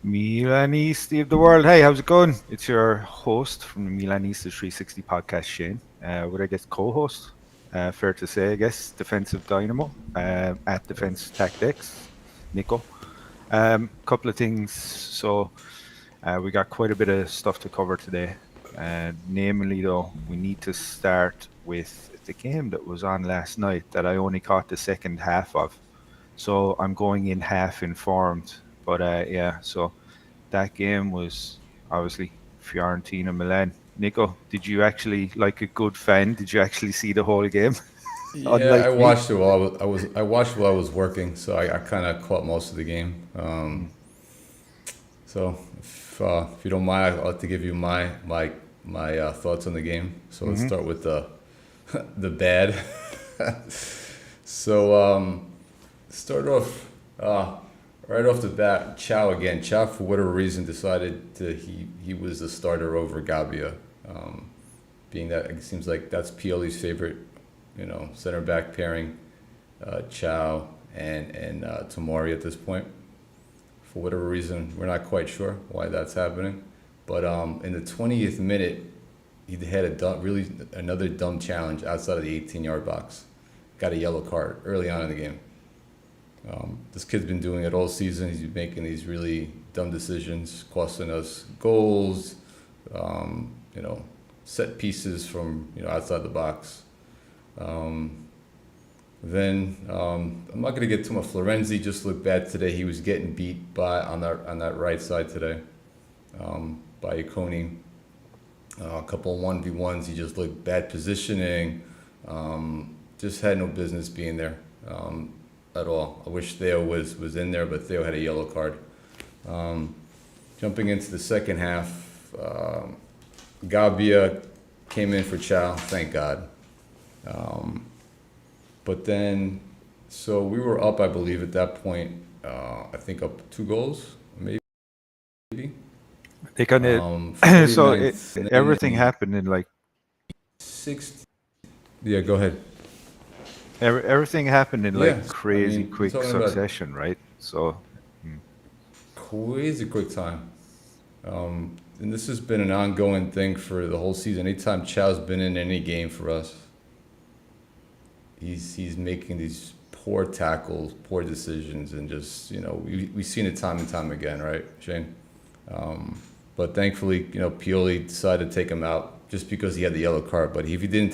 Milanisti of the world. Hey, how's it going? It's your host from the Milanisti 360 podcast, Shane. Would I guess co-host? Fair to say, I guess. Defensive Dynamo at Defense Tactics, Nico. Couple of things. So we got quite a bit of stuff to cover today. Namely, though, we need to start with the game that was on last night that I only caught the second half of. So I'm going in half informed. But yeah, so that game was obviously Fiorentina Milan. Nico, did you actually, like a good fan, did you actually see the whole game? Yeah, I Unlike me. watched it while I watched while I was working, so I kind of caught most of the game. Mm. So if you don't mind, I'd like to give you my thoughts on the game. So let's Mm-hmm. start with the the bad. So start off right off the bat. Chow again. Chow for whatever reason decided he was the starter over Gabia, being that it seems like that's Pioli's favorite, center back pairing, Chow and Tomori at this point. For whatever reason, we're not quite sure why that's happening. But in the 20th minute, he had really another dumb challenge outside of the 18-yard box. Got a yellow card early on in the game. This kid's been doing it all season. He's been making these really dumb decisions, costing us goals, set pieces from outside the box. Then I'm not gonna get too much. Florenzi just looked bad today. He was getting beat on that right side today by Iconi. A couple 1v1s. He just looked bad positioning. Just had no business being there at all. I wish Theo was in there, but Theo had a yellow card. Jumping into the second half, Gabia came in for Chow. Thank God. But then, so we were up, I believe, at that point. I think up 2 goals, maybe. They kind of so 49th, and then everything happened in like 60. Yeah, go ahead. everything happened in Yeah, like I crazy mean, we're quick talking about succession, right? So crazy quick time. And this has been an ongoing thing for the whole season. Anytime Chow's been in any game for us, he's making these poor tackles, poor decisions, and just we've seen it time and time again, right, Shane? But thankfully, Pioli decided to take him out just because he had the yellow card. But if he didn't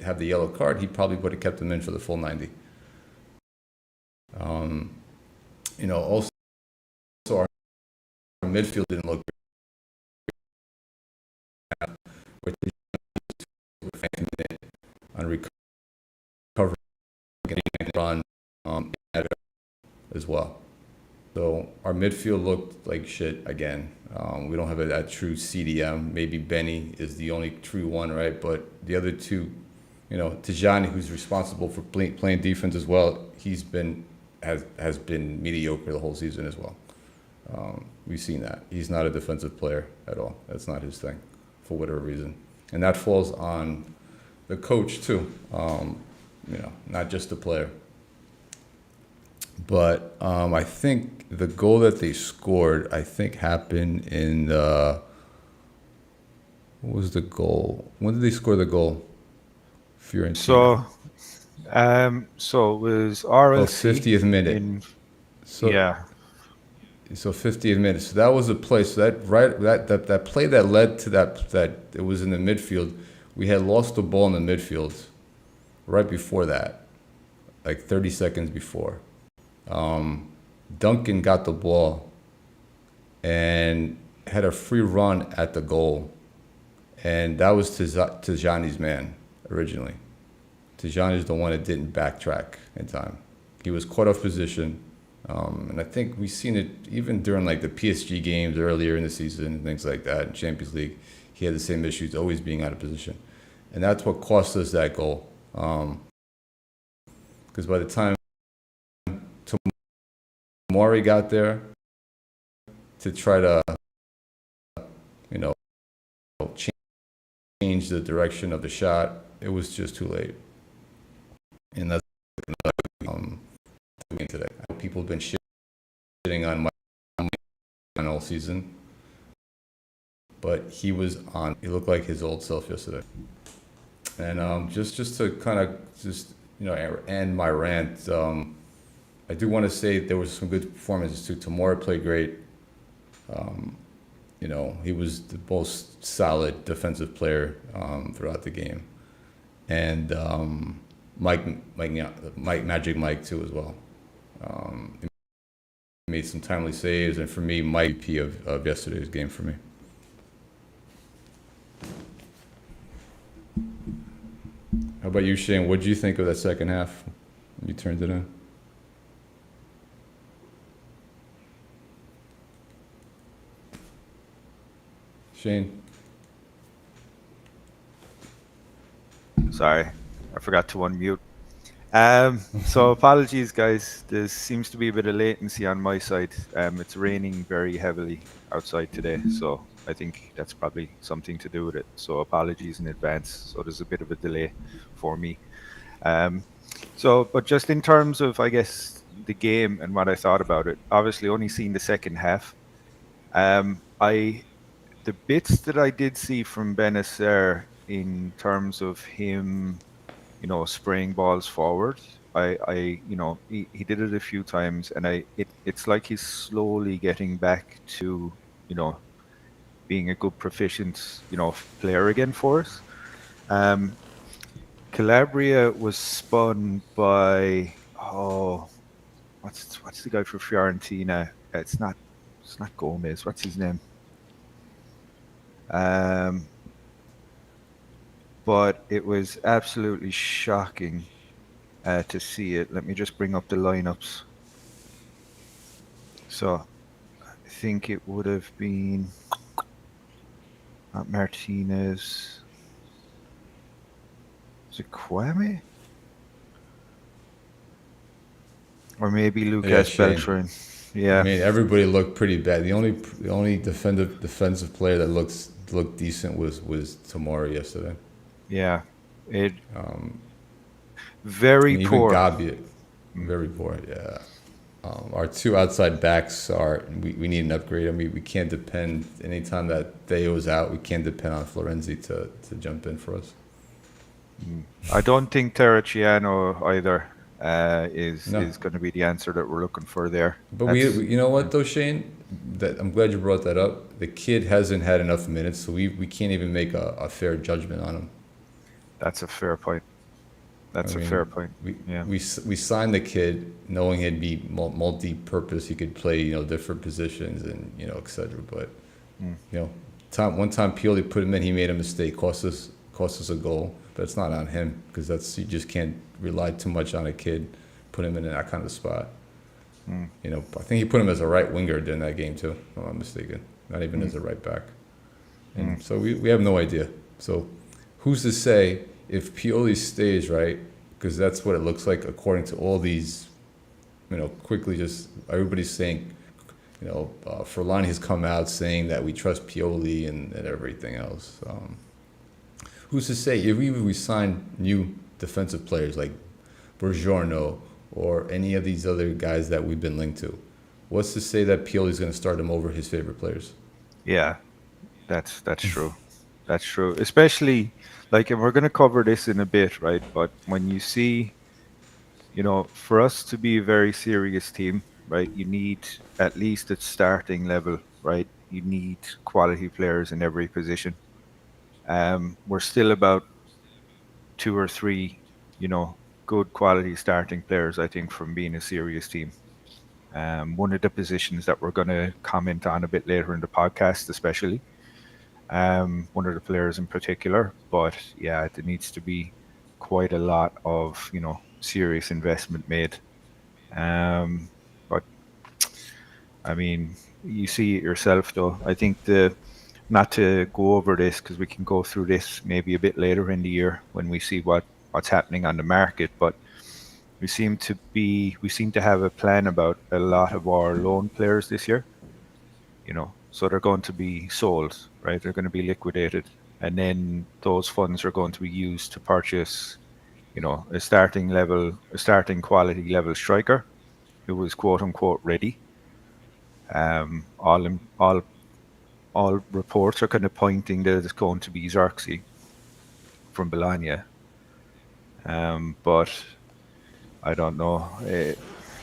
have the yellow card, he probably would have kept him in for the full 90. Also our midfield didn't look good. With the on recovery and run as well. So our midfield looked like shit again. We don't have a true CDM. Maybe Benny is the only true one, right? But the other two, Tijani, who's responsible for playing defense as well, has been mediocre the whole season as well. We've seen that. He's not a defensive player at all. That's not his thing, for whatever reason. And that falls on the coach too, not just the player. But I think the goal that they scored, happened in the... What was the goal? When did they score the goal? Fiorentina. so it was RLC 50th minute. So yeah. So 50th minute. So that was a play. So that play that led to that it was in the midfield. We had lost the ball in the midfield right before that, like 30 seconds before. Duncan got the ball and had a free run at the goal, and that was Tijani's man originally. Tijani's the one that didn't backtrack in time. He was caught off position. And I think we've seen it even during like the PSG games earlier in the season and things like that. In Champions League, he had the same issues, always being out of position, and that's what cost us that goal. Because by the time Tomori got there to try to, you know, change the direction of the shot, it was just too late. And that's today. People have been shitting on my all season, but he was on. He looked like his old self yesterday. And just to kind of just end my rant, I do want to say there was some good performances too. Tamora played great. He was the most solid defensive player throughout the game, and Magic Mike too as well. He made some timely saves, and for me, Mike P of yesterday's game for me. How about you, Shane? What did you think of that second half when you turned it in? Shane? Sorry, I forgot to unmute. So apologies, guys. There seems to be a bit of latency on my side. It's raining very heavily outside today, so I think that's probably something to do with it. So apologies in advance. So there's a bit of a delay for me. But just in terms of, I guess, the game and what I thought about it, obviously only seen the second half. The bits that I did see from Benacer in terms of him, spraying balls forward, he did it a few times, and it's like he's slowly getting back to, being a good proficient, player again for us. Calabria was spun by what's the guy for Fiorentina? It's not Gomez. What's his name? But it was absolutely shocking to see it. Let me just bring up the lineups. So I think it would have been not Martinez. Is it Kwame? Or maybe Lucas Beltran. Yeah. I mean, everybody looked pretty bad. The only defensive player that looked decent was Tomori yesterday. Yeah. Very poor. Even Gabi, very poor. Yeah. Our two outside backs we need an upgrade. I mean, we can't depend anytime that Theo's out. We can't depend on Florenzi to jump in for us. I don't think Terracciano either is going to be the answer that we're looking for there. But you know what though, Shane? I'm glad you brought that up. The kid hasn't had enough minutes, so we can't even make a fair judgment on him. That's a fair point. Fair point. We signed the kid knowing he'd be multi-purpose. He could play different positions and etc. But one time Pioli put him in, he made a mistake, cost us a goal. But it's not on him because you just can't rely too much on a kid. Put him in that kind of spot. I think he put him as a right winger during that game too. If I'm not mistaken. Not even as a right back. And so we have no idea. So who's to say if Pioli stays, right? Because that's what it looks like according to all these, quickly just everybody's saying, Furlani has come out saying that we trust Pioli and everything else. Who's to say if we sign new defensive players like Buongiorno or any of these other guys that we've been linked to, what's to say that Pioli's going to start them over his favorite players? Yeah, that's true. That's true. Especially, and we're going to cover this in a bit, right? But when you see, for us to be a very serious team, right, you need at least at starting level, right? You need quality players in every position. We're still about 2 or 3, good quality starting players, I think, from being a serious team. One of the positions that we're going to comment on a bit later in the podcast, especially. One of the players in particular. But yeah, there needs to be quite a lot of, serious investment made. But I mean, you see it yourself, though. I think the not to go over this because we can go through this maybe a bit later in the year when we see what's happening on the market, but we seem to have a plan about a lot of our loan players this year. So they're going to be sold, right? They're going to be liquidated, and then those funds are going to be used to purchase, a starting quality level striker who is quote unquote ready. All reports are kind of pointing that it's going to be Xerxes from Bologna, but I don't know.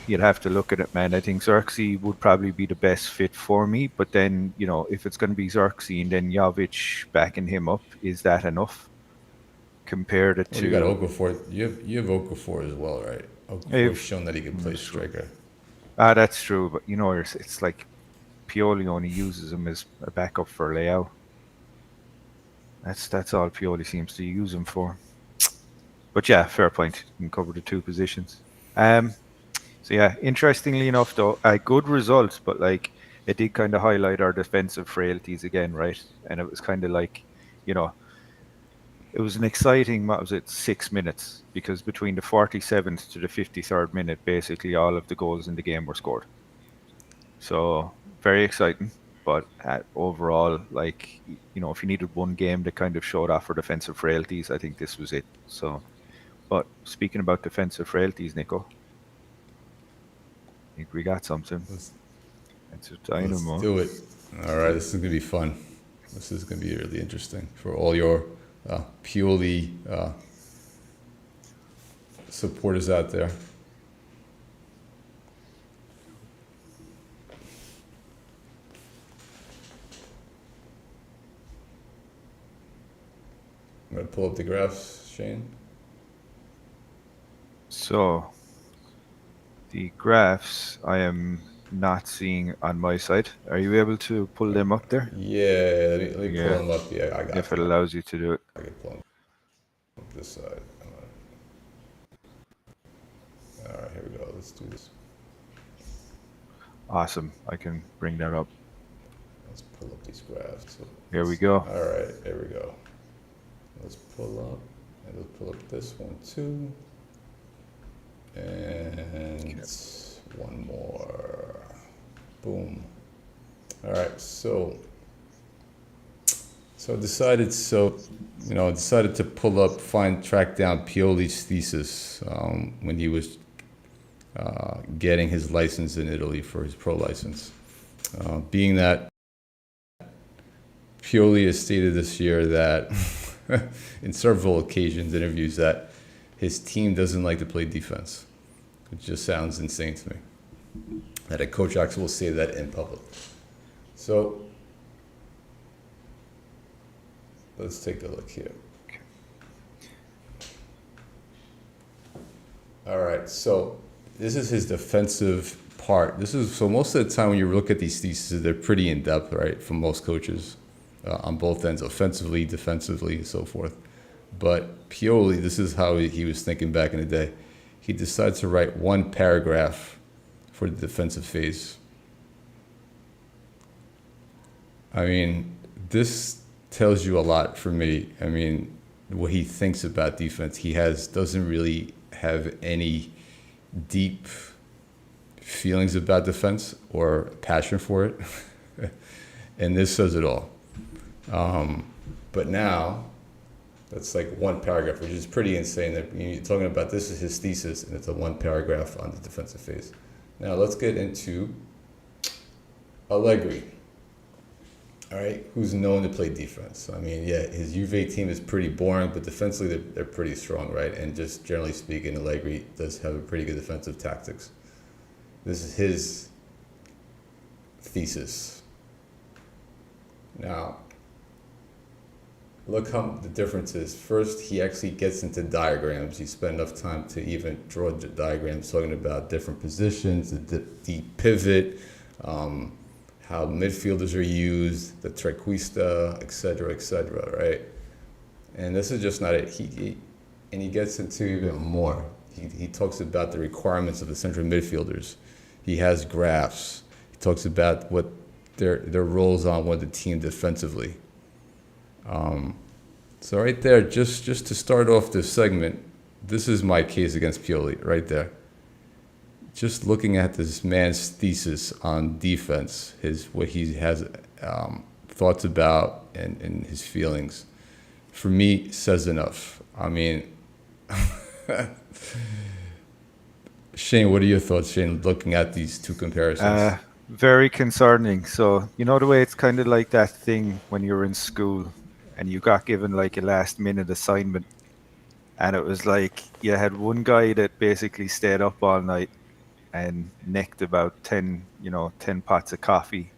You'd have to look at it, man. I think Xerxes would probably be the best fit for me. But then, if it's going to be Xerxes and then Jovic backing him up, is that enough? Compared it Well, you got to Okafor. You have Okafor as well, right? Okafor's if shown that he can play that's true. striker. That's true. But it's like Pioli only uses him as a backup for Leao. That's all Pioli seems to use him for. But yeah, fair point. You can cover the two positions. Um, So yeah, interestingly enough, though, a good result, but like it did kind of highlight our defensive frailties again, right? And it was kind of like, you know, it was an exciting, what was it, 6 minutes, because between the 47th to the 53rd minute, basically all of the goals in the game were scored. So very exciting, but overall, like, if you needed one game that kind of showed off our defensive frailties, I think this was it. So, but speaking about defensive frailties, Nico, I think we got something. Let's It's a let's Dynamo. do it. All right, this is gonna be fun. This is gonna be really interesting for all your Pioli supporters out there. I'm gonna pull up the graphs, Shane. So the graphs I am not seeing on my side. Are you able to pull them up there? Yeah, let me pull Yeah, them up. Yeah, I got if it them. allows you to do it. I can pull them up this side. All right, here we go. Let's do this. Awesome. I can bring that up. Let's pull up these graphs. So Here we go. all right, there we go. Let's pull up, and let's pull up this one too. And one more. Boom. All right, so decided to pull up, track down Pioli's thesis when he was getting his license in Italy for his pro license. Being that Pioli has stated this year that in several occasions, interviews, that his team doesn't like to play defense, which just sounds insane to me. That a coach actually will say that in public. So let's take a look here. All right, so this is his defensive part. So most of the time when you look at these theses, they're pretty in depth, right? From most coaches on both ends, offensively, defensively, and so forth. But Pioli, this is how he was thinking back in the day. He decided to write one paragraph for the defensive phase. I mean, this tells you a lot for me. I mean, what he thinks about defense. Doesn't really have any deep feelings about defense or passion for it. And this says it all. But now, that's like one paragraph, which is pretty insane. That you're talking about, this is his thesis, and it's a one paragraph on the defensive phase. Now let's get into Allegri. All right, who's known to play defense. I mean, yeah, his Juve team is pretty boring, but defensively they're pretty strong, right? And just generally speaking, Allegri does have a pretty good defensive tactics. This is his thesis. Now, look how the difference is. First, he actually gets into diagrams. He spent enough time to even draw diagrams talking about different positions, the pivot, how midfielders are used, the trequista, et cetera, right? And this is just not it. He gets into even more. He talks about the requirements of the central midfielders. He has graphs. He talks about what their roles on what the team defensively. So right there, just to start off this segment, this is my case against Pioli right there. Just looking at this man's thesis on defense, what he has thoughts about and his feelings, for me says enough. I mean, Shane, what are your thoughts, Shane, looking at these two comparisons? Very concerning. So, you know, the way it's kind of like that thing when you were in school and you got given like a last minute assignment, and it was like you had one guy that basically stayed up all night and necked about 10, 10 pots of coffee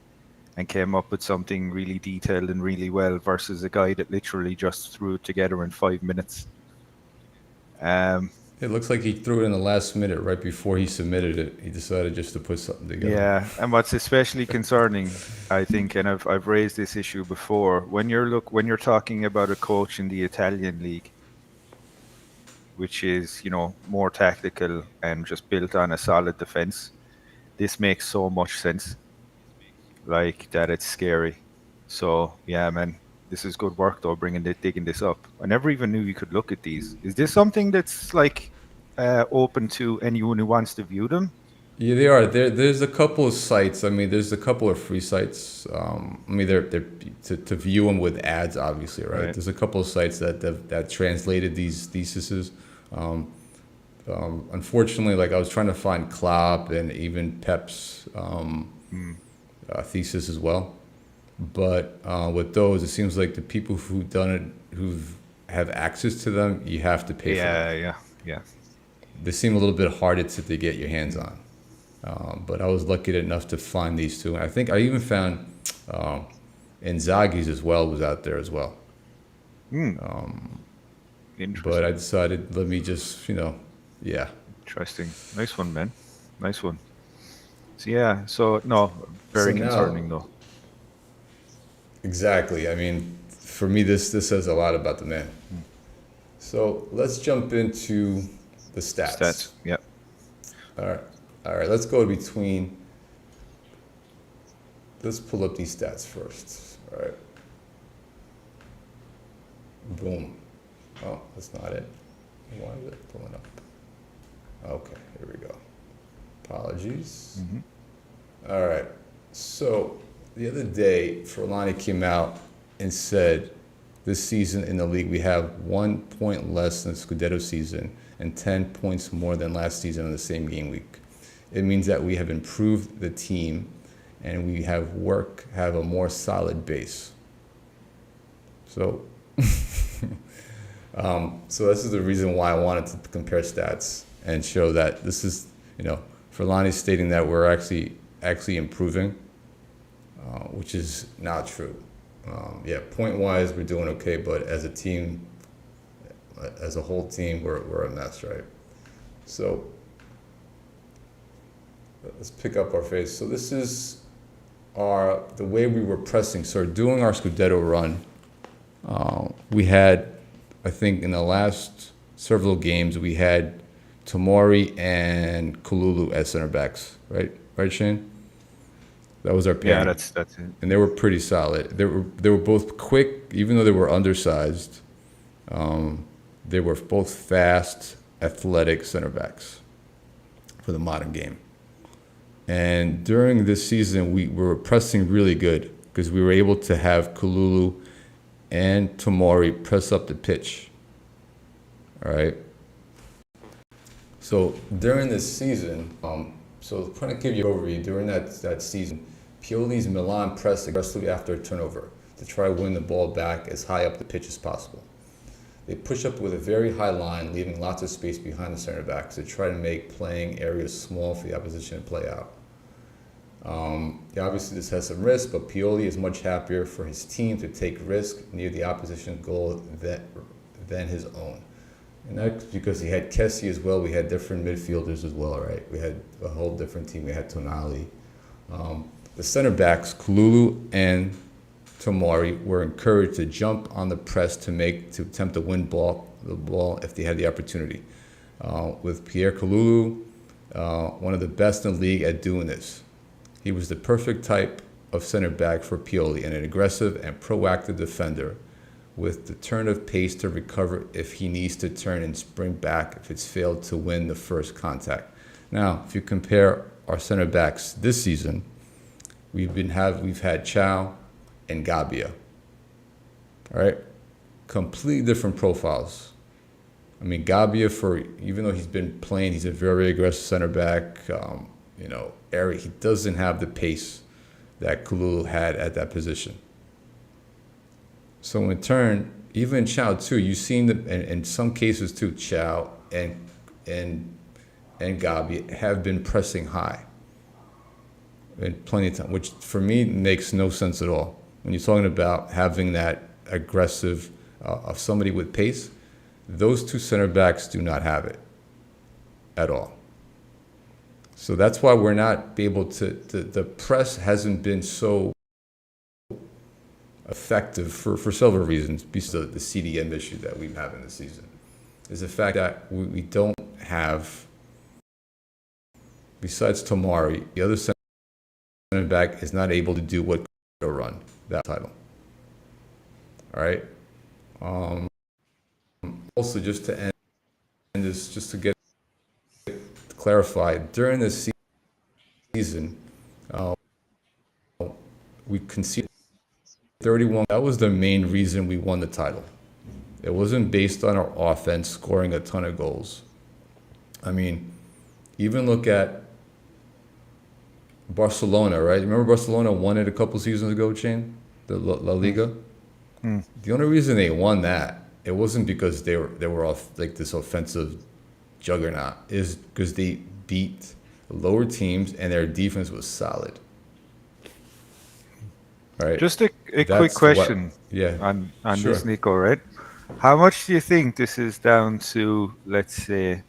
and came up with something really detailed and really well versus a guy that literally just threw it together in 5 minutes. Um, It looks like he threw it in the last minute right before he submitted it. He decided just to put something together. yeah, and what's especially concerning, I think, and I've raised this issue before, when you're talking about a coach in the Italian league, which is, more tactical and just built on a solid defense, this makes so much sense. Like that, it's scary. So yeah, man, this is good work though, digging this up. I never even knew you could look at these. Is this something that's like open to anyone who wants to view them? Yeah, they are. There's a couple of sites. I mean, there's a couple of free sites. I mean, they're to view them with ads, obviously, right? Right. There's a couple of sites that translated these theses. Um, Unfortunately, like I was trying to find Klopp and even Pep's Hmm. thesis as well. But with those, it seems like the people who've done it, who've have access to them, you have to pay for them. Yeah. They seem a little bit harder to get your hands on. But I was lucky enough to find these two. And I think I even found Inzaghi's as well was out there as well. Hmm. But I Interesting. decided, let me just, yeah. Interesting. Nice one, man. Nice one. So yeah. So no, So very now, concerning though. exactly. I mean, for me, this says a lot about the man. Hmm. So let's jump into the Stats. stats. Yeah. All right. All right. Let's go between. Let's pull up these stats first. All right. Boom. Oh, that's not it. Why is it pulling up? Okay, here we go. Apologies. Hmm. All right. So the other day, Forlani came out and said, this season in the league, we have 1 point less than Scudetto season and 10 points more than last season on the same game week. It means that we have improved the team and we have a more solid base. So, so this is the reason why I wanted to compare stats and show that this is, Forlani stating that we're actually improving, which is not true. Yeah, point wise, we're doing okay, but as a team, as a whole team, we're a mess, right? So let's pick up our face. So this is the way we were pressing. So doing our Scudetto run, we had, I think, in the last several games, we had Tomori and Kalulu as center backs, right? Right, Shane? That was our Yeah, pairing. that's it. And they were pretty solid. They were both quick, even though they were undersized. They were both fast, athletic center backs for the modern game. And during this season, we were pressing really good because we were able to have Kalulu and Tomori press up the pitch. All right. So during this season, so trying to give you an overview, during that season, Pioli's Milan pressed aggressively after a turnover to try to win the ball back as high up the pitch as possible. They push up with a very high line, leaving lots of space behind the center backs to try to make playing areas small for the opposition to play out. Yeah, obviously this has some risk, but Pioli is much happier for his team to take risk near the opposition goal than his own. And that's because he had Kessie as well. We had different midfielders as well, right? We had a whole different team. We had Tonali. The center backs, Kalulu and Tomori, were encouraged to jump on the press to attempt to win the ball if they had the opportunity. With Pierre Kalulu, one of the best in the league at doing this. He was the perfect type of center back for Pioli, an aggressive and proactive defender with the turn of pace to recover if he needs to turn and spring back if it's failed to win the first contact. Now, if you compare our center backs this season, we've had Chow and Gabia. All right, completely different profiles. I mean, Gabia, even though he's been playing, he's a very aggressive center back. He doesn't have the pace that Kalulu had at that position. So in turn, even Chow too, you've seen that in some cases too, Chow and Gabi have been pressing high in plenty of time, which for me makes no sense at all. When you're talking about having that aggressive of somebody with pace, those two center backs do not have it at all. So that's why we're not able to. The press hasn't been so effective for several reasons, besides the CDM issue that we have in the season, is the fact that we don't have, besides Tomari, the other center back is not able to do what could run that title. All right. Also, just to end this, just to get clarified, during this season, we conceded 31. That was the main reason we won the title. It wasn't based on our offense scoring a ton of goals. I mean, even look at Barcelona, right? Remember Barcelona won it a couple seasons ago, Shane? The La Liga? The only reason they won that, it wasn't because they were off like this offensive juggernaut, is because they beat lower teams and their defense was solid. Right. Just a quick question on Sure. this, Nico, right? How much do you think this is down to, let's say,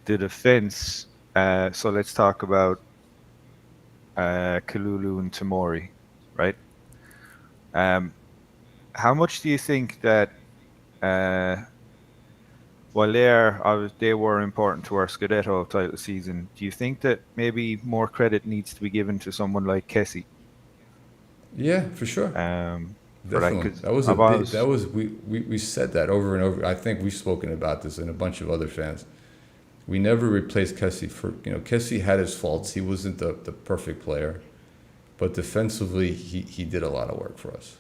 the defense? So let's talk about Kalulu and Tomori, right? How much do you think that while they were important to our scudetto title season, do you think that maybe more credit needs to be given to someone like Kessie? Yeah, for sure. For that, Definitely. 'cause That was a I've big, always, that was, we said that over and over. I think we've spoken about this and a bunch of other fans. We never replaced Kessie Kessie had his faults. He wasn't the perfect player, but defensively, he did a lot of work for us.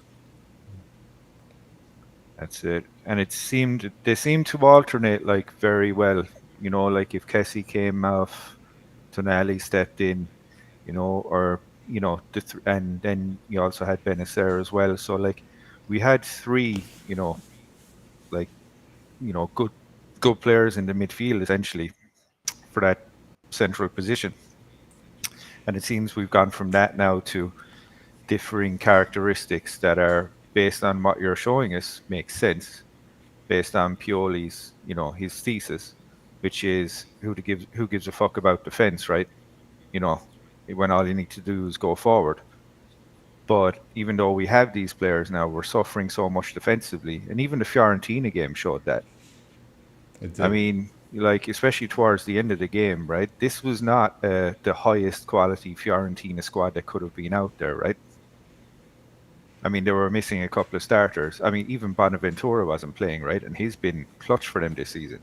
that's it. And they seemed to alternate like very well. Like if Kessie came off, Tonali stepped in, or and then you also had Benacer as well. So like we had three, like good players in the midfield essentially for that central position. And it seems we've gone from that now to differing characteristics that are based on what you're showing us makes sense, based on Pioli's, his thesis, which is who gives a fuck about defense, right? You know, when all you need to do is go forward. But even though we have these players now, we're suffering so much defensively, and even the Fiorentina game showed that. It I did. mean, like especially towards the end of the game, right? This was not the highest quality Fiorentina squad that could have been out there, right? I mean, they were missing a couple of starters. I mean, even Bonaventura wasn't playing, right? And he's been clutch for them this season,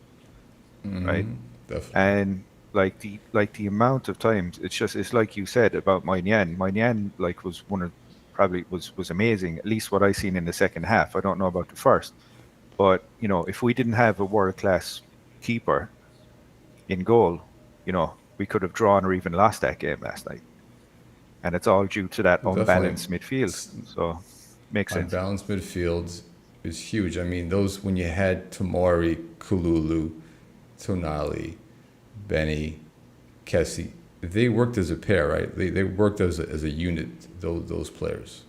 right? Definitely. And like the amount of times it's like you said about Moynihan. Moynihan like was one of probably was amazing. At least what I seen in the second half. I don't know about the first, but if we didn't have a world class keeper in goal, we could have drawn or even lost that game last night. And it's all due to that Definitely. unbalanced midfield. So makes sense. Unbalanced midfield is huge. I mean, those when you had Tamari, Kululu, Tonali, Benny, Kessie, they worked as a pair, right? They worked as a unit, those players,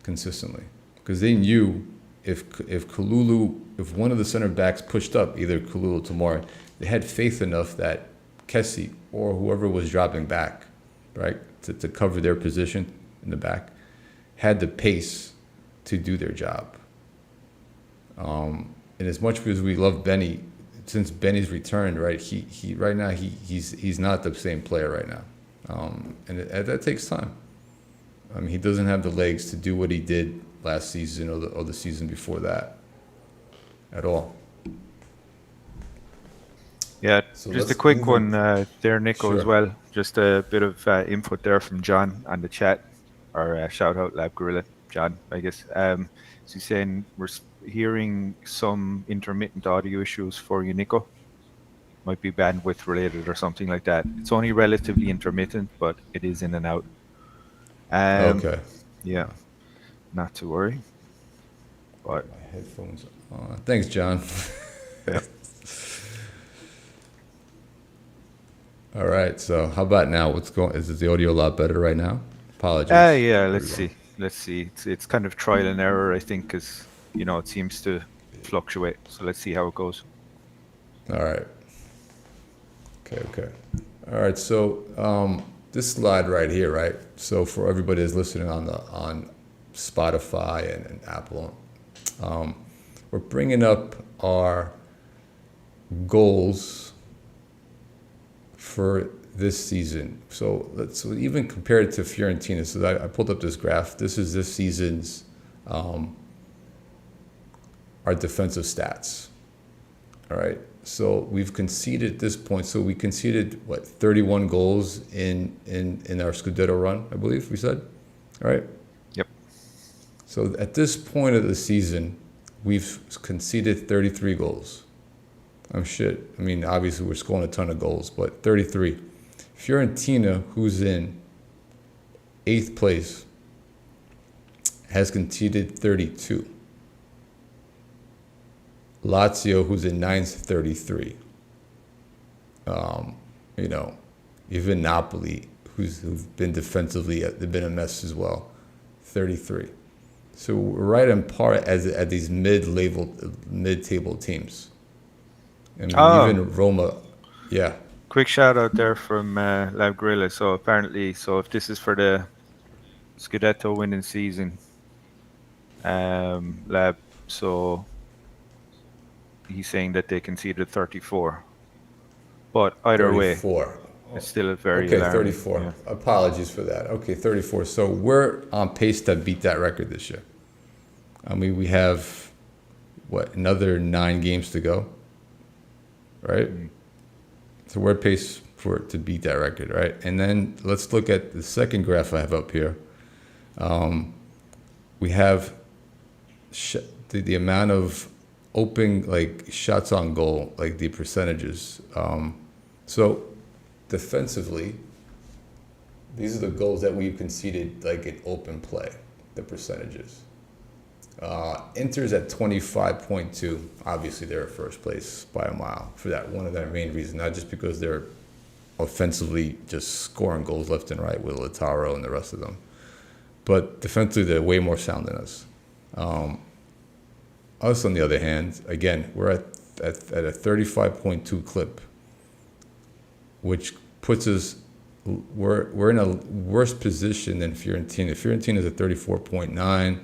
consistently. Because they knew if Kululu, if one of the center backs pushed up, either Kululu or Tamari, they had faith enough that Kessie or whoever was dropping back, right, to cover their position in the back, had the pace to do their job. And as much as we love Benny, since Benny's returned, right, he right now he's not the same player right now. That takes time. I mean, he doesn't have the legs to do what he did last season or the season before that at all. Yeah, So just a let's quick move one in. there, Nico, as Sure. well. Just a bit of input there from John on the chat, or shout out Lab Gorilla, John, I guess. So he's saying we're hearing some intermittent audio issues for you, Nico. Might be bandwidth related or something like that. It's only relatively intermittent, but it is in and out. Okay. Yeah, not to worry. But My headphones on. Thanks, John. yeah, All right. So how about now? What's going? Is the audio a lot better right now? Apologies, yeah. Let's everyone. see. Let's see. It's kind of trial and error, I think, because it seems to fluctuate. So let's see how it goes. All right. Okay. All right. So this slide right here, right? So for everybody that's listening on Spotify and Apple, we're bringing up our goals for this season. So let's even compare it to Fiorentina. So I pulled up this graph. This is this season's our defensive stats. All right. So we've conceded at this point. So we conceded 31 goals in our scudetto run, I believe we said. All right. Yep. So at this point of the season, we've conceded 33 goals. I mean, obviously we're scoring a ton of goals, but 33. Fiorentina, who's in 8th place, has conceded 32. Lazio, who's in 9th, 33. Even Napoli, who've been defensively, they've been a mess as well, 33. So we're right on par at these mid-table teams. I mean, even Roma, yeah. Quick shout out there from Lab Gorilla. So apparently, if this is for the Scudetto winning season, Lab, so he's saying that they conceded 34. But either way, 34. it's still a very Okay, alarming. 34. Yeah. Apologies for that. Okay, 34. So we're on pace to beat that record this year. I mean, we have, another 9 games to go, right? So we're pace to beat that record, right? And then let's look at the second graph I have up here. We have the amount of open shots on goal, the percentages. So defensively, these are the goals that we've conceded in open play, the percentages. Inter's at 25.2. Obviously, they're at first place by a mile for that one of their main reasons, not just because they're offensively just scoring goals left and right with Lautaro and the rest of them, but defensively they're way more sound than us. Us, on the other hand, again, we're at a 35.2 clip, which puts us we're in a worse position than Fiorentina. Fiorentina's at 34.9.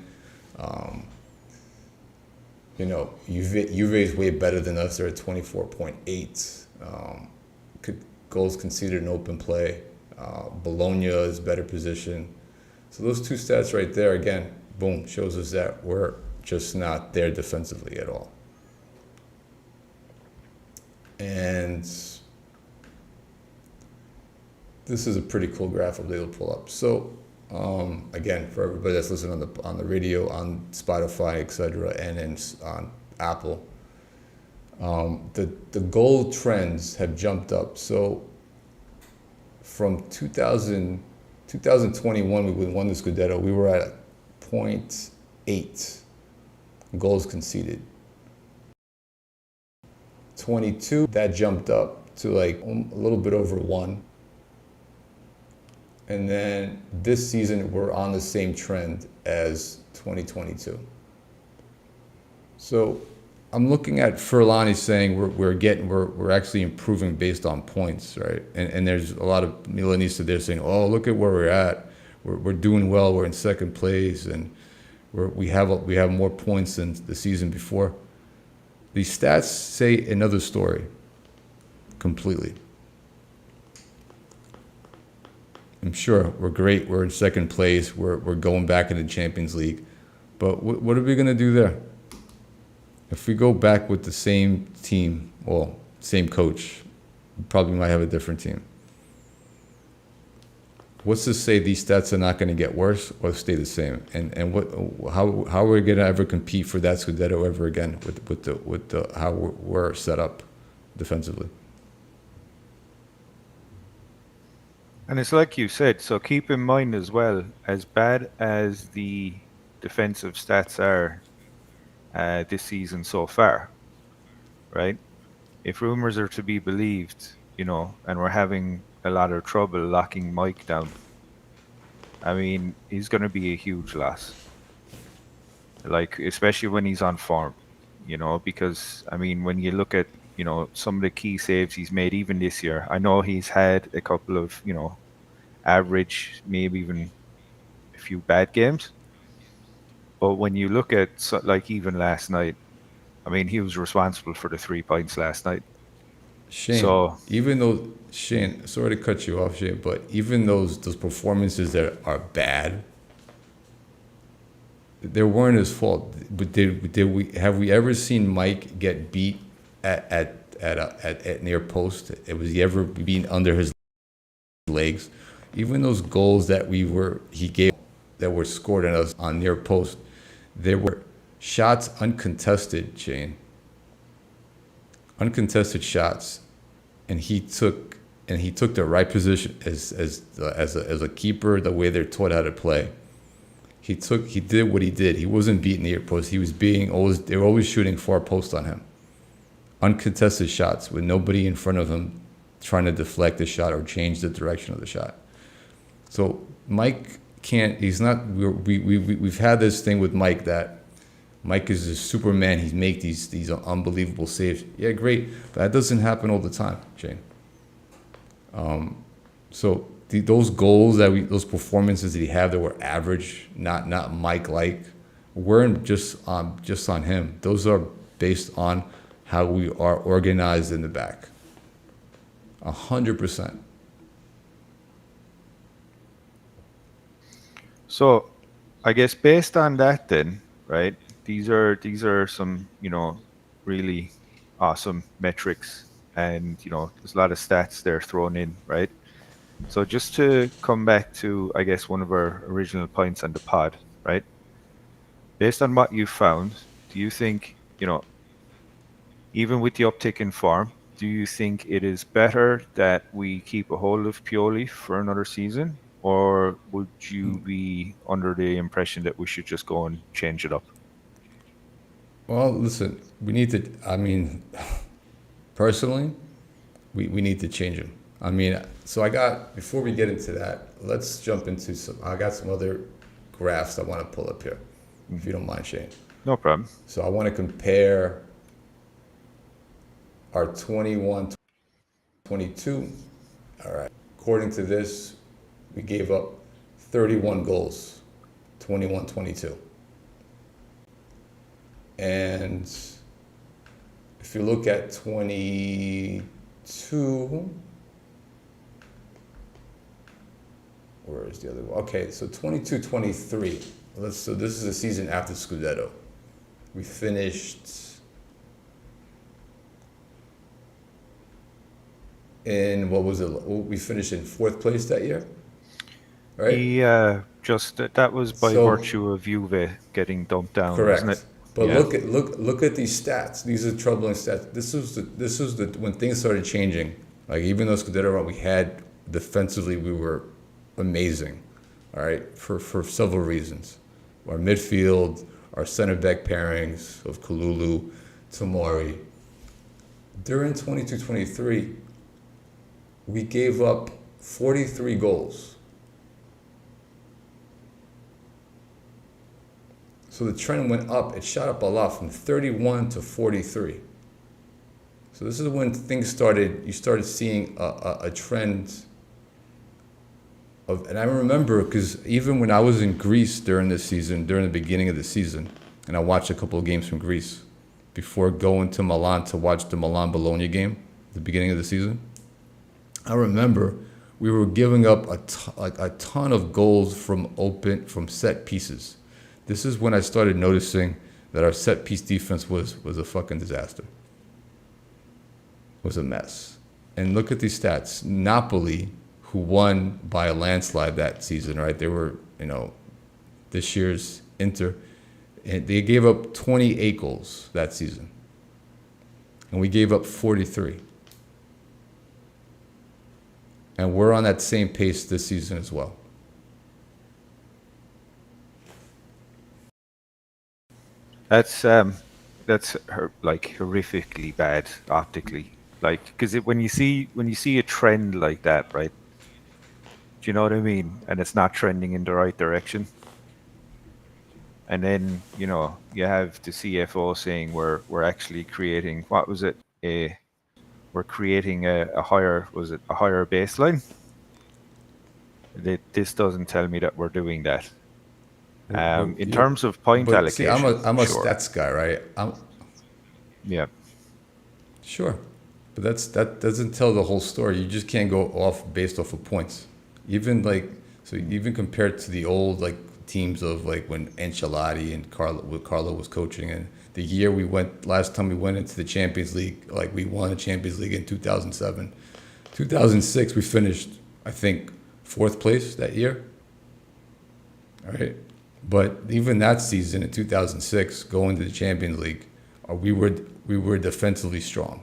Juve's way better than us. They're at 24.8. Goals conceded in open play. Bologna is better position. So those two stats right there, again, boom, shows us that we're just not there defensively at all. And this is a pretty cool graph I'll be able to pull up. So again, for everybody that's listening on the radio, on Spotify, etc., and then on Apple, the goal trends have jumped up. So from 2021, we won the Scudetto, we were at 0.8 goals conceded. 22, that jumped up to a little bit over 1. And then this season, we're on the same trend as 2022. So I'm looking at Furlani saying we're actually improving based on points, right? And there's a lot of Milanista there saying, oh, look at where we're at. We're doing well. We're in second place, and we have more points than the season before. These stats say another story completely. I'm sure we're great. We're in second place. We're going back into the Champions League. But what are we going to do there? If we go back with the same team, well, same coach, we probably might have a different team. What's to say these stats are not going to get worse or stay the same? And how are we going to ever compete for that scudetto ever again with the how we're set up defensively? And it's like you said, so keep in mind as well, as bad as the defensive stats are this season so far, right? If rumors are to be believed, and we're having a lot of trouble locking Mike down, I mean, he's going to be a huge loss. Like, especially when he's on form, because, I mean, when you look at, some of the key saves he's made even this year, I know he's had a couple of, average, maybe even a few bad games. But when you look at, like, even last night, I mean, he was responsible for the 3 points last night. So, Shane, sorry to cut you off, Shane, but even those performances that are bad, they weren't his fault. But have we ever seen Mike get beat at near post? Was he ever beaten under his legs? Even those goals that he gave that were scored on us on near post, there were shots uncontested, Shane. Uncontested shots, and he took the right position as a keeper, the way they're taught how to play. He did what he did. He wasn't beating near post. He was they were always shooting far post on him. Uncontested shots with nobody in front of him trying to deflect the shot or change the direction of the shot. So Mike can't. He's not. We've had this thing with Mike that Mike is a Superman. He makes these unbelievable saves. Yeah, great, but that doesn't happen all the time, Shane. So those goals those performances that he had that were average, not Mike-like, weren't just on him. Those are based on how we are organized in the back. 100%. So, I guess based on that, then, right? These are some, really awesome metrics, and there's a lot of stats there thrown in, right? So just to come back to, I guess, one of our original points on the pod, right? Based on what you found, do you think, even with the uptick in form, do you think it is better that we keep a hold of Pioli for another season, or would you be under the impression that we should just go and change it up? Well, listen, we need to. I mean, personally, we need to change him. I mean, so before we get into that, let's jump into I got some other graphs I want to pull up here, if you don't mind, Shane. No problem. So I want to compare our 21-22. All right. According to this, we gave up 31 goals, 21-22. And if you look at 22, where is the other one? Okay, so 22-23. So this is the season after Scudetto. We finished in, what was it? We finished in 4th place that year, right? Yeah, just that was by virtue of Juve getting dumped down, correct. wasn't it? But Yeah. look at these stats. These are troubling stats. This was the when things started changing. Like, even though Scudetto run we had defensively, we were amazing. All right, for several reasons. Our midfield, our center back pairings of Kalulu, Tomori. During 22-23, we gave up 43 goals. So the trend went up. It shot up a lot from 31 to 43. So this is when things started. You started seeing a trend of, and I remember because even when I was in Greece during this season, during the beginning of the season, and I watched a couple of games from Greece before going to Milan to watch the Milan-Bologna game at the beginning of the season. I remember we were giving up like a ton of goals from set pieces. This is when I started noticing that our set piece defense was a fucking disaster. Was a mess. And look at these stats. Napoli, who won by a landslide that season, right? They were, this year's Inter, and they gave up 28 goals that season. And we gave up 43. And we're on that same pace this season as well. Like horrifically bad optically. Like, because when you see a trend like that, right? Do you know what I mean? And it's not trending in the right direction. And then you have the CFO saying we're actually creating, what was it? We're creating a higher, was it a higher baseline? This doesn't tell me that we're doing that. In terms of point But see, I'm a allocation, I'm a sure, stats guy, right? yeah, Sure, but that doesn't tell the whole story. You just can't go off based off of points. Even compared to the old like teams of like when Ancelotti and Carlo was coaching, and the year last time we went into the Champions League, like we won the Champions League in 2007. 2006 we finished, I think, fourth place that year. All right. But even that season in 2006, going to the Champions League, we were defensively strong.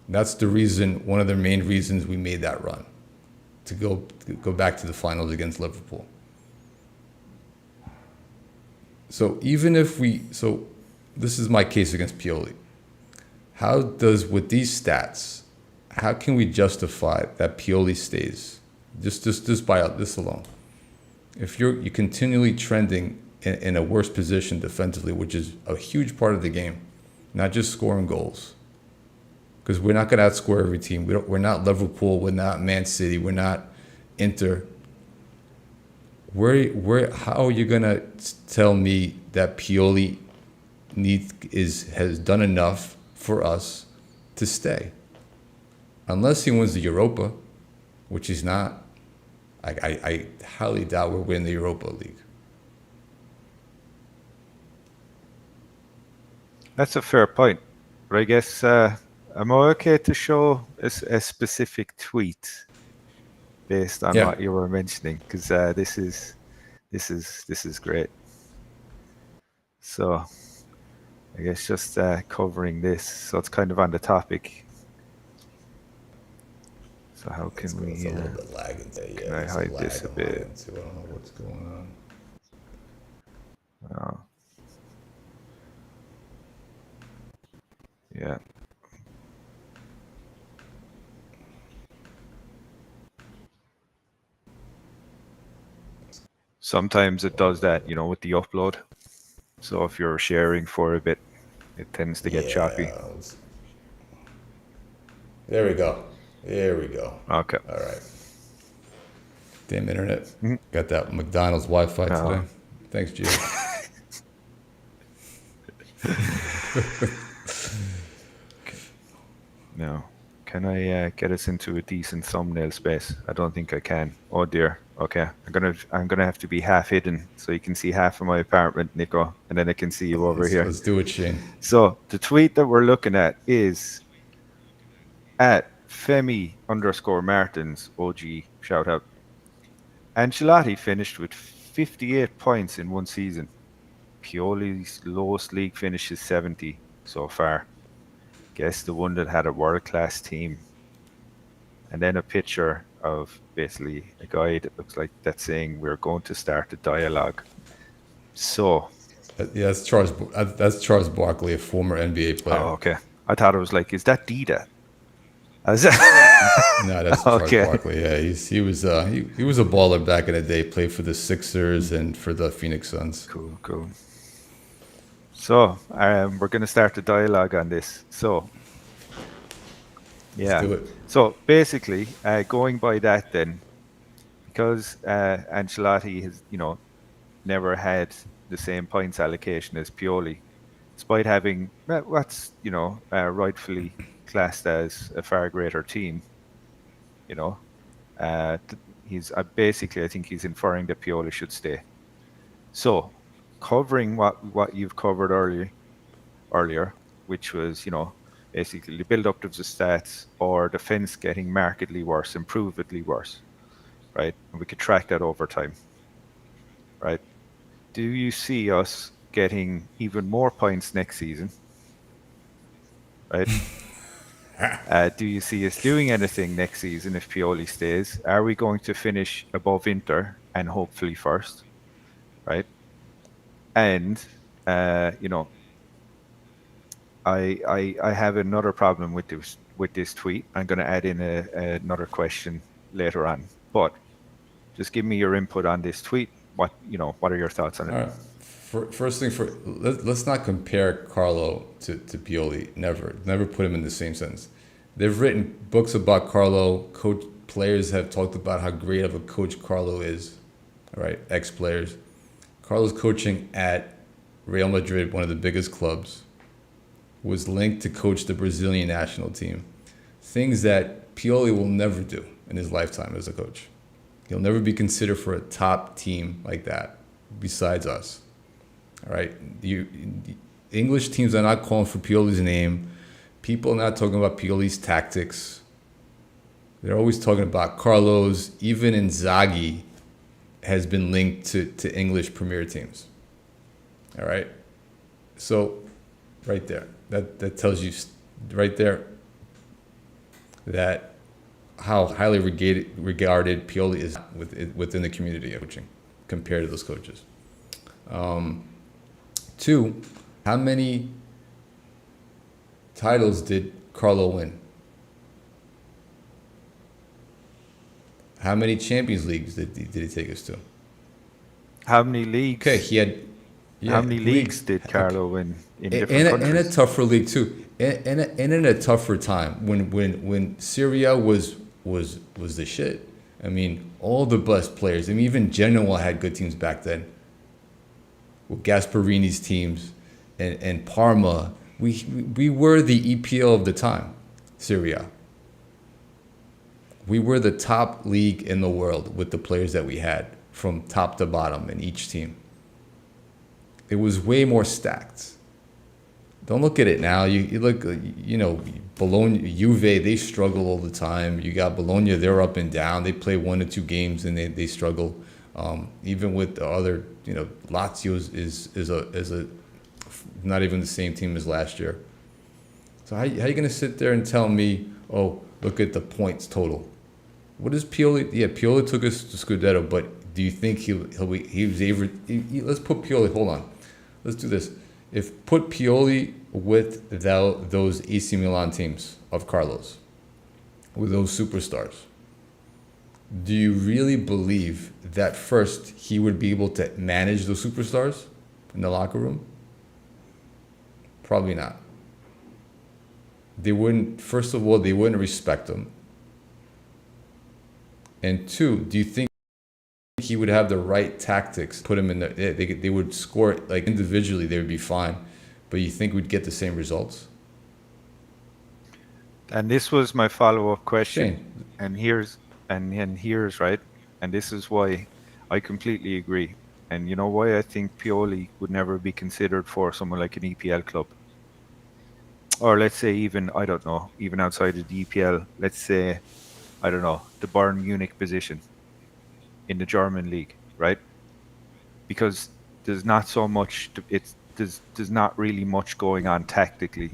That's the reason, one of the main reasons we made that run, to go back to the finals against Liverpool. So this is my case against Pioli. With these stats, how can we justify that Pioli stays? Just by this alone. If you're continually trending in a worse position defensively, which is a huge part of the game, not just scoring goals, because we're not going to outscore every team. We're not Liverpool. We're not Man City. We're not Inter. How are you going to tell me that Pioli has done enough for us to stay? Unless he wins the Europa, which he's not. I highly doubt we'll win the Europa League. that's a fair point. But I guess am I okay to show a specific tweet based on Yeah. what you were mentioning? Because this is great. So I guess just covering this, so it's kind of on the topic. So how can we? It's a little bit lagging there. Can Yeah, I there's a hide lag this a on my bit? end too. I don't know what's going on. Oh. Yeah. Sometimes it does that, with the upload. So if you're sharing for a bit, it tends to get choppy. Yeah. There we go. There we go. Okay. All right. Damn internet. Mhm. Got that McDonald's Wi-Fi Oh. today. Thanks, Gio. No. Can I get us into a decent thumbnail space? I don't think I can. Oh dear. Okay. I'm gonna have to be half hidden so you can see half of my apartment, Nico, and then I can see you over here. Let's do it, Shane. So the tweet that we're looking at is at Femi_Martins OG shout out. Ancelotti finished with 58 points in one season. Pioli's lowest league finish is 70 so far. Guess the one that had a world-class team. And then a picture of basically a guy that looks like that's saying we're going to start a dialogue. So, Yeah, that's Charles Barkley, a former NBA player. oh, okay. I thought it was like, is that Dida? No, that's Charles Okay. Barkley. Yeah, he was a baller back in the day. Played for the Sixers and for the Phoenix Suns. Cool. So, we're going to start a dialogue on this. So, yeah. Let's do it. So basically, going by that, then, because Ancelotti has, never had the same points allocation as Pioli, despite having what's rightfully classed as a far greater team, He's basically, I think he's inferring that Pioli should stay. So, covering what you've covered earlier, which was, basically the build up of the stats or defense getting markedly worse, improvedly worse, right? And we could track that over time, right? Do you see us getting even more points next season, right? Do you see us doing anything next season if Pioli stays? Are we going to finish above Inter and hopefully first, right? And you know, I have another problem with this tweet. I'm going to add in another question later on, but just give me your input on this tweet. What are your thoughts on it? All right. First thing, let's not compare Carlo to Pioli. Never put him in the same sentence. They've written books about Carlo. Players have talked about how great of a coach Carlo is. All right, ex-players. Carlo's coaching at Real Madrid, one of the biggest clubs, was linked to coach the Brazilian national team. Things that Pioli will never do in his lifetime as a coach. He'll never be considered for a top team like that, besides us. All right, English teams are not calling for Pioli's name. People are not talking about Pioli's tactics. They're always talking about Carlos. Even Inzaghi has been linked to English Premier teams. All right, so right there, that tells you right there that how highly regarded Pioli is within the community of coaching compared to those coaches. Two, how many titles did Carlo win? How many Champions Leagues did he take us to? How many leagues? Okay, he had. Yeah, how many leagues did Carlo win in different countries? In a tougher league too, and in a tougher time when Syria was the shit. I mean, all the best players. I mean, even Genoa had good teams back then. With Gasparini's teams and Parma, we were the EPL of the time, Syria. We were the top league in the world with the players that we had from top to bottom in each team. It was way more stacked. Don't look at it now. You look, Bologna, Juve, they struggle all the time. You got Bologna, they're up and down. They play 1 or 2 games and they struggle. Even with the other, Lazio is a not even the same team as last year. So how you going to sit there and tell me, oh, look at the points total? What is Pioli? Yeah, Pioli took us to Scudetto, but do you think he was able? Let's put Pioli. Hold on, let's do this. If put Pioli with those AC Milan teams of Carlos, with those superstars, do you really believe that first he would be able to manage those superstars in the locker room? Probably not. They wouldn't. First of all, they wouldn't respect him. And two, do you think he would have the right tactics? Put him in they would score like individually, they would be fine. But you think we'd get the same results? And this was my follow-up question. Shane. And here's right. And this is why I completely agree. And you know why I think Pioli would never be considered for someone like an EPL club. Or let's say even, I don't know, even outside of the EPL, let's say, I don't know, the Bayern Munich position in the German league, right? Because there's not so much, there's not really much going on tactically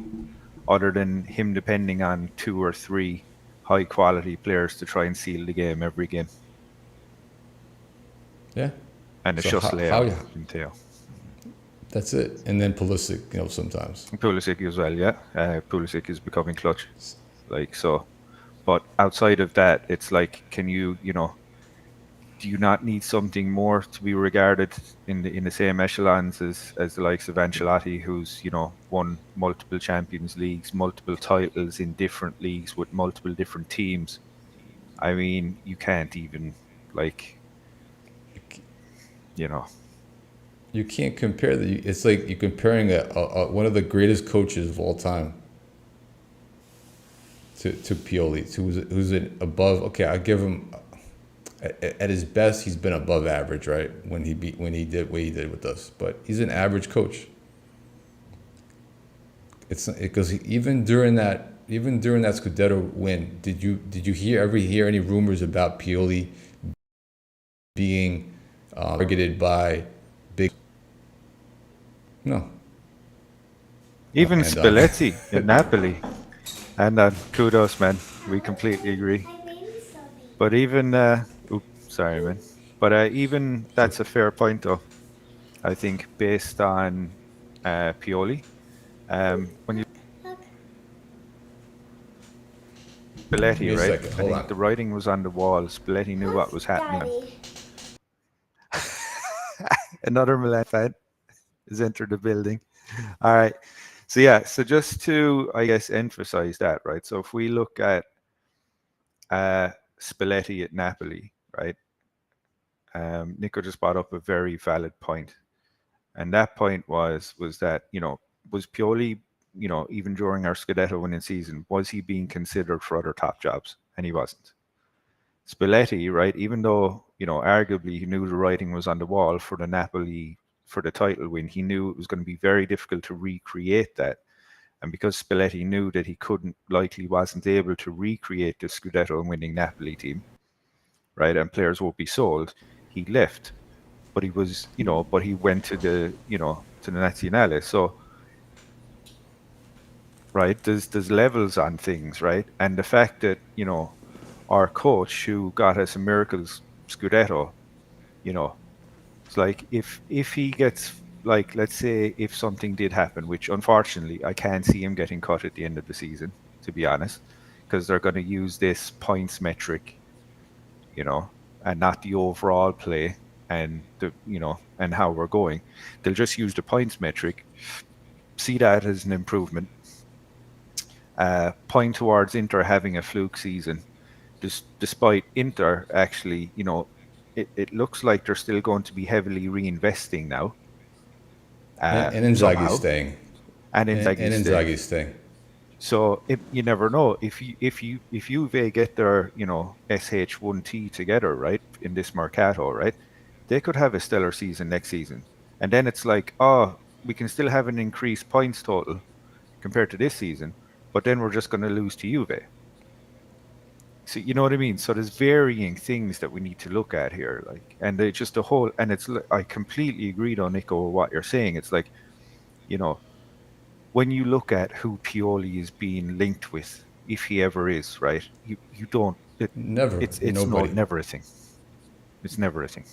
other than him depending on 2 or 3 high quality players to try and seal the game every game. Yeah. And it's just layout and tail. That's it. And then Pulisic, sometimes. Pulisic as well, yeah. Pulisic is becoming clutch. Like, so. But outside of that, it's like, can you, do you not need something more to be regarded in the same echelons as the likes of Ancelotti, who's, won multiple Champions Leagues, multiple titles in different leagues with multiple different teams? I mean, you can't even, You can't compare it's like you're comparing one of the greatest coaches of all time to Pioli, who's above. Okay, I'll give him. At his best, he's been above average, right? When he did what he did with us, but he's an average coach. It's because even during that Scudetto win, did you hear any rumors about Pioli being targeted by big? No. Even And Spalletti in Napoli. And kudos, man. We completely agree. But even, oops, sorry, man. But even so that's a fair point, though. I think based on Pioli, when you give me Spalletti, a right? second. I Hold think on. the writing was on the wall. Spalletti knew what was happening. Another Milan fan has entered the building. All right. So yeah, so just to I guess emphasize that, right? So if we look at uh, Spalletti at Napoli, right? Nico just brought up a very valid point, and that point was that was Pioli, even during our Scudetto winning season, was he being considered for other top jobs? And he wasn't. Spalletti, right? Even though arguably he knew the writing was on the wall for the Napoli for the title win, he knew it was going to be very difficult to recreate that. And because Spalletti knew that he couldn't, likely wasn't able to recreate the Scudetto winning Napoli team, right, and players won't be sold, he left. But he was, but he went to the Nazionale. So, right, there's levels on things, right, and the fact that our coach who got us a miracles Scudetto, you know, it's like if he gets, like, let's say if something did happen, which unfortunately I can't see him getting cut at the end of the season, to be honest, because they're going to use this points metric, you know, and not the overall play and and how we're going. They'll just use the points metric, see that as an improvement, point towards Inter having a fluke season, despite Inter actually, it looks like they're still going to be heavily reinvesting now, and Inzaghi's somehow, staying. and And Inzaghi's staying. Inzaghi's staying. So you never know if Juve get their sh1t together, right, in this mercato, right, they could have a stellar season next season, and then it's like, oh, we can still have an increased points total compared to this season, but then we're just going to lose to Juve. So you know what I mean. So there's varying things that we need to look at here, like, and they just the whole, and I completely agree on Nico with what you're saying. It's like, you know when you look at who Pioli is being linked with, if he ever is, right, you don't Never. it's no Nobody. never a thing. It's never a thing.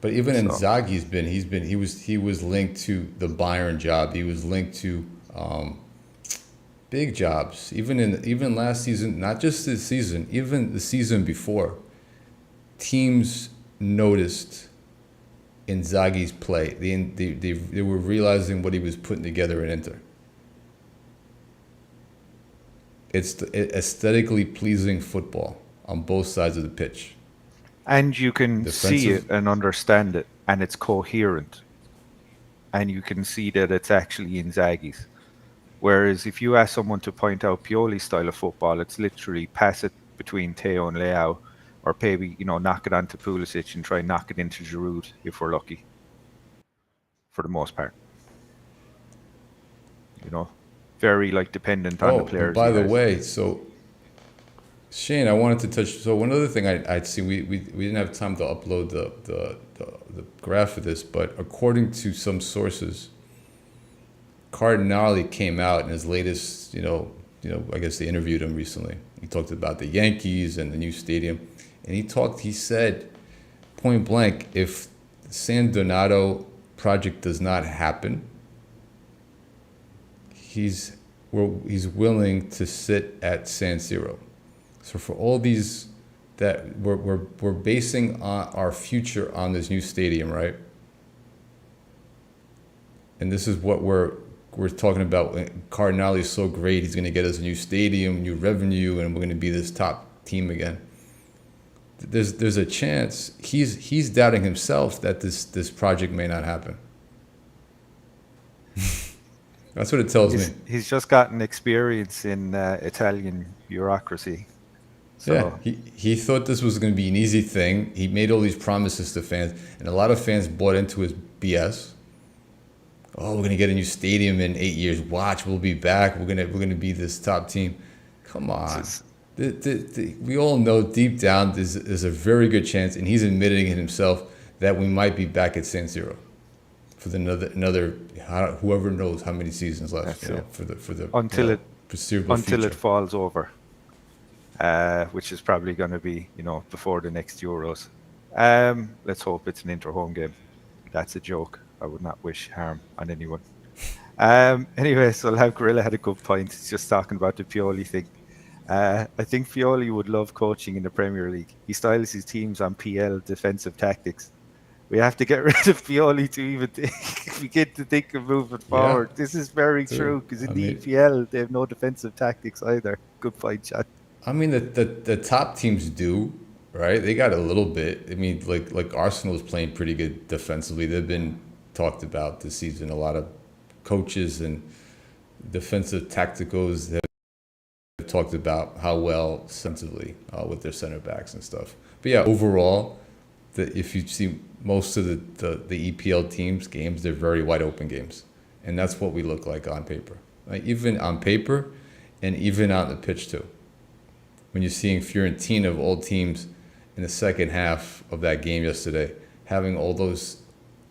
But even So Inzaghi's he was linked to the Bayern job. He was linked to big jobs. Even last season, not just this season, even the season before, teams noticed Inzaghi's play. They were realizing what he was putting together in Inter. It's aesthetically pleasing football on both sides of the pitch. and you can see Defensive, it and understand it, and it's coherent, and you can see that it's actually Inzaghi's. Whereas if you ask someone to point out Pioli's style of football, it's literally pass it between Teo and Leao, or maybe knock it onto Pulisic and try and knock it into Giroud if we're lucky. For the most part, you know, very like dependent on the oh, and players he by the has. way, so Shane, I wanted to touch. So one other thing I'd see, we didn't have time to upload the graph of this, but according to some sources, Cardinale came out in his latest, I guess they interviewed him recently. He talked about the Yankees and the new stadium, and he said point blank, if the San Donato project does not happen, he's willing to sit at San Siro. So for all these that we're basing our future on this new stadium, right? And this is what we're talking about. Cardinale is so great; he's going to get us a new stadium, new revenue, and we're going to be this top team again. There's a chance he's doubting himself that this project may not happen. That's what it tells me. He's just gotten experience in Italian bureaucracy. Yeah, So he thought this was going to be an easy thing. He made all these promises to fans, and a lot of fans bought into his BS. Oh, we're going to get a new stadium in 8 years. Watch, we'll be back. We're gonna be this top team. Come it's on. just, We all know deep down there's a very good chance, and he's admitting it himself, that we might be back at San Siro for whoever knows how many seasons left. that's it. For the Until it foreseeable until it future. falls over, which is probably going to be, before the next Euros. Let's hope it's an inter-home game. That's a joke. I would not wish harm on anyone. Anyway, so Lav Gorilla had a good point. He's just talking about the Pioli thing. I think Pioli would love coaching in the Premier League. He styles his teams on PL defensive tactics. We have to get rid of Pioli to even begin to think of moving Yeah, forward. This is very dude. true because in I the mean, EPL they have no defensive tactics either. Good point, Chad. the top teams do, right? They got a little bit. I mean, like Arsenal is playing pretty good defensively. They've been talked about this season. A lot of coaches and defensive tacticos have talked about how well defensively with their center backs and stuff. But yeah, overall, if you see most of the EPL teams games, they're very wide open games, and that's what we look like on paper. Like even on paper, and even on the pitch too. When you're seeing Fiorentina of all teams in the second half of that game yesterday, having all those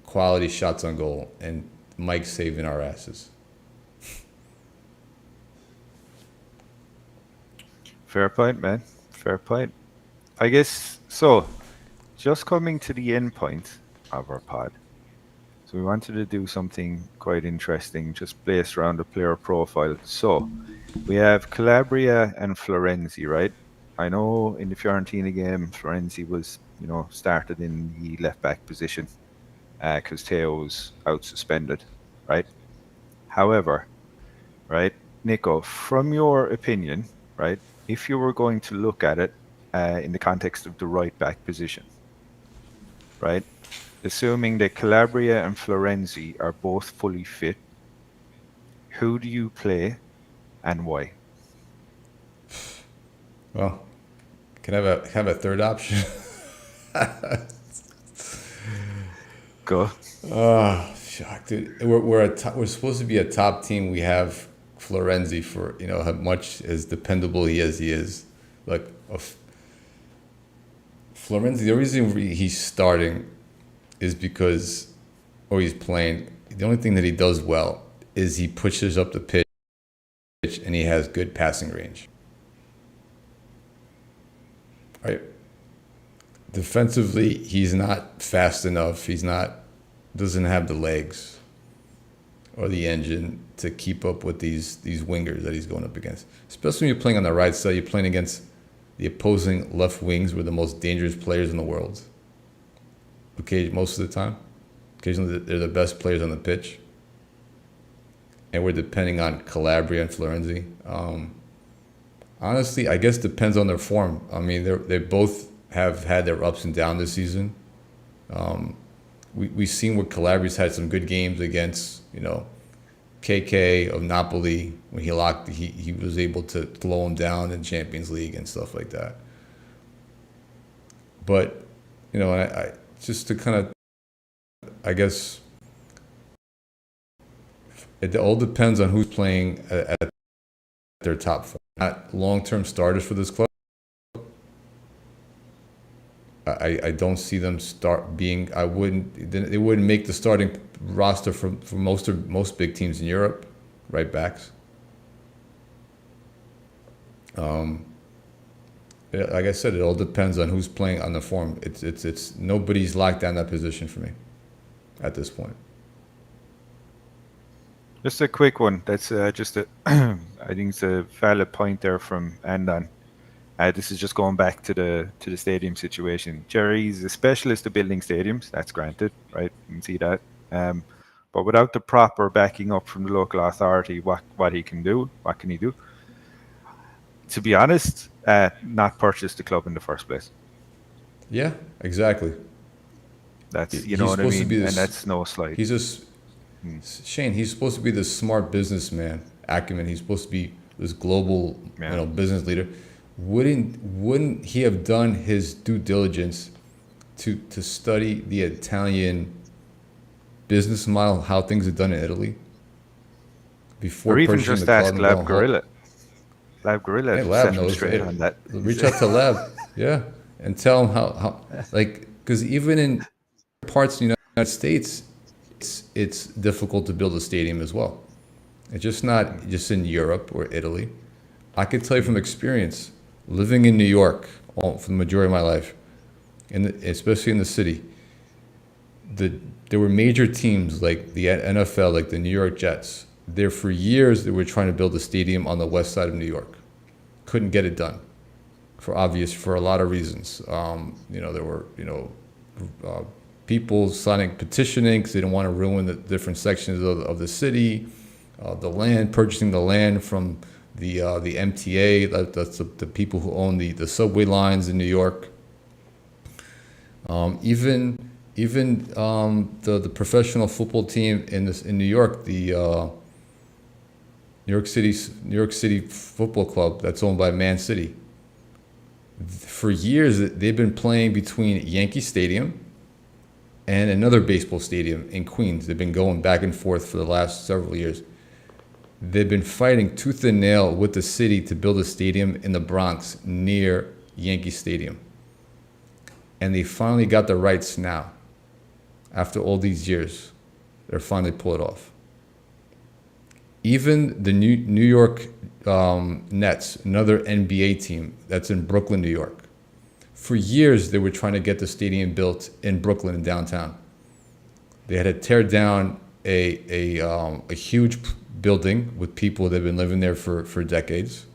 quality shots on goal, and Mike saving our asses. Fair point, man. Fair point. I guess so. Just coming to the end point of our pod. So we wanted to do something quite interesting, just based around the player profile. So we have Calabria and Florenzi, right? I know in the Fiorentina game, Florenzi was, started in the left back position because Teo was out suspended, right? However, right, Nico, from your opinion, right, if you were going to look at it in the context of the right back position, right, assuming that Calabria and Florenzi are both fully fit, who do you play and why? Well, can I have a third option? Go. Oh, shock, dude. We're supposed to be a top team. We have Florenzi for how much as dependable he is. Like Florenzi, the reason he's starting is because, or he's playing. The only thing that he does well is he pushes up the pitch and he has good passing range. Right. Defensively, he's not fast enough. Doesn't have the legs or the engine to keep up with these wingers that he's going up against. Especially when you're playing on the right side, you're playing against the opposing left wings, were the most dangerous players in the world. Okay, most of the time. Occasionally, they're the best players on the pitch. And we're depending on Calabria and Florenzi. Honestly, I guess depends on their form. I mean, they both have had their ups and downs this season. We've seen where Calabria's had some good games against, KK of Napoli when he was able to slow him down in Champions League and stuff like that. But, I just to kind of, I guess, it all depends on who's playing at their top form. Not long-term starters for this club. I don't see them start being. They wouldn't make the starting roster for most big teams in Europe, right backs. Like I said, it all depends on who's playing on the form. It's nobody's locked down that position for me at this point. Just a quick one. That's just a, I think it's a valid point there from Andan. This is just going back to the stadium situation. Jerry's a specialist of building stadiums. That's granted, right? You can see that. But without the proper backing up from the local authority, what he can do, what can he do? To be honest, not purchase the club in the first place. Yeah, exactly. That's He's what I supposed to mean, be and this. that's no slight. He's just Shane. He's supposed to be this smart businessman, acumen. He's supposed to be this global, Yeah. business leader. wouldn't he have done his due diligence to study the Italian business model, how things are done in Italy, before Or even purchasing the just club ask and going Lab whole? Gorilla. Lab Gorilla Hey, Lab set him knows. straight Hey, on that. reach out to Lab, yeah, and tell him how like, because even in parts of the United States, it's difficult to build a stadium as well. It's just not just in Europe or Italy. I could tell you from Mm. experience, living in New York for the majority of my life, especially in the city, the there were major teams like the NFL, like the New York Jets. There for years they were trying to build a stadium on the west side of New York. Couldn't get it done for a lot of reasons. There were uh, people signing petitioning because they didn't want to ruin the different sections of the city, the land, purchasing the land from the MTA. That's the people who own the subway lines in New York. Even the professional football team in New York, the New York City Football Club that's owned by Man City. For years, they've been playing between Yankee Stadium and another baseball stadium in Queens. They've been going back and forth for the last several years. They've been fighting tooth and nail with the city to build a stadium in the Bronx near Yankee Stadium. And they finally got the rights now. After all these years, they're finally pull it off. Even the New York Nets, another NBA team that's in Brooklyn, New York. For years, they were trying to get the stadium built in Brooklyn in downtown. They had to tear down a huge building with people that have been living there for decades.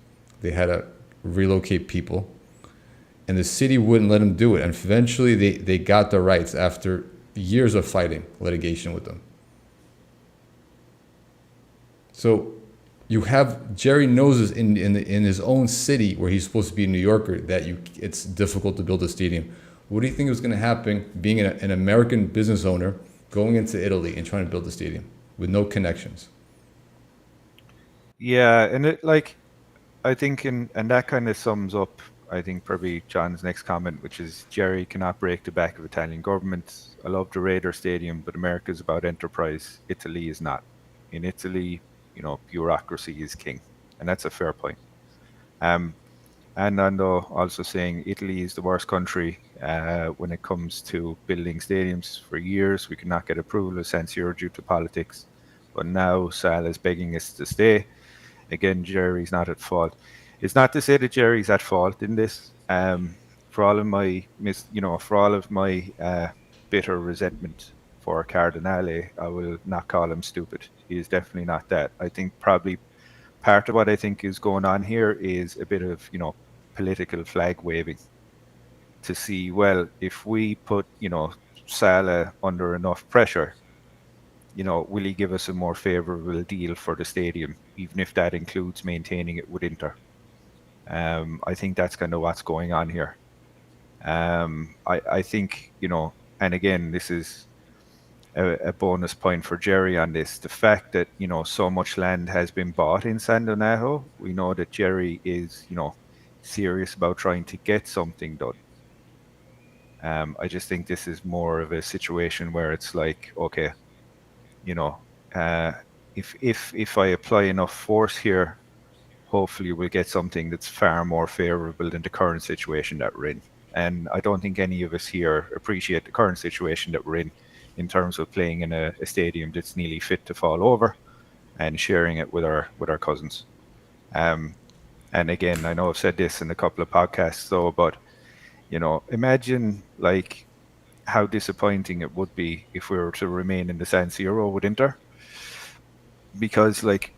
They had to relocate people. And the city wouldn't let them do it. And eventually, they got the rights after years of fighting litigation with them. So you have Jerry knows this in his own city where he's supposed to be a New Yorker that it's difficult to build a stadium. What do you think was going to happen being an American business owner going into Italy and trying to build a stadium with no connections? Yeah, and it like I think and that kind of sums up I think probably John's next comment, which is Jerry cannot break the back of Italian government. I love the Raider Stadium, but America's about enterprise. Italy is not. In Italy, bureaucracy is king, and that's a fair point. Um, and Nando also saying Italy is the worst country when it comes to building stadiums. For years, we could not get approval of San Siro due to politics, but now Sal is begging us to stay. Again, Jerry's not at fault. It's not to say that Jerry's at fault in this. For all of my for all of my bitter resentment for Cardinale, I will not call him stupid. He is definitely not that. I think probably part of what I think is going on here is a bit of political flag waving to see, well, if we put Salah under enough pressure, will he give us a more favourable deal for the stadium, even if that includes maintaining it with Inter? I think that's kind of what's going on here. I think, and again, this is a bonus point for Jerry on this. The fact that, so much land has been bought in San Donato, we know that Jerry is, serious about trying to get something done. I just think this is more of a situation where it's like, okay, you know, uh, if I apply enough force here, hopefully we'll get something that's far more favourable than the current situation that we're in. And I don't think any of us here appreciate the current situation that we're in terms of playing in a stadium that's nearly fit to fall over and sharing it with our cousins. Um, and again, I know I've said this in a couple of podcasts though, but imagine like how disappointing it would be if we were to remain in the San Siro with Inter, because like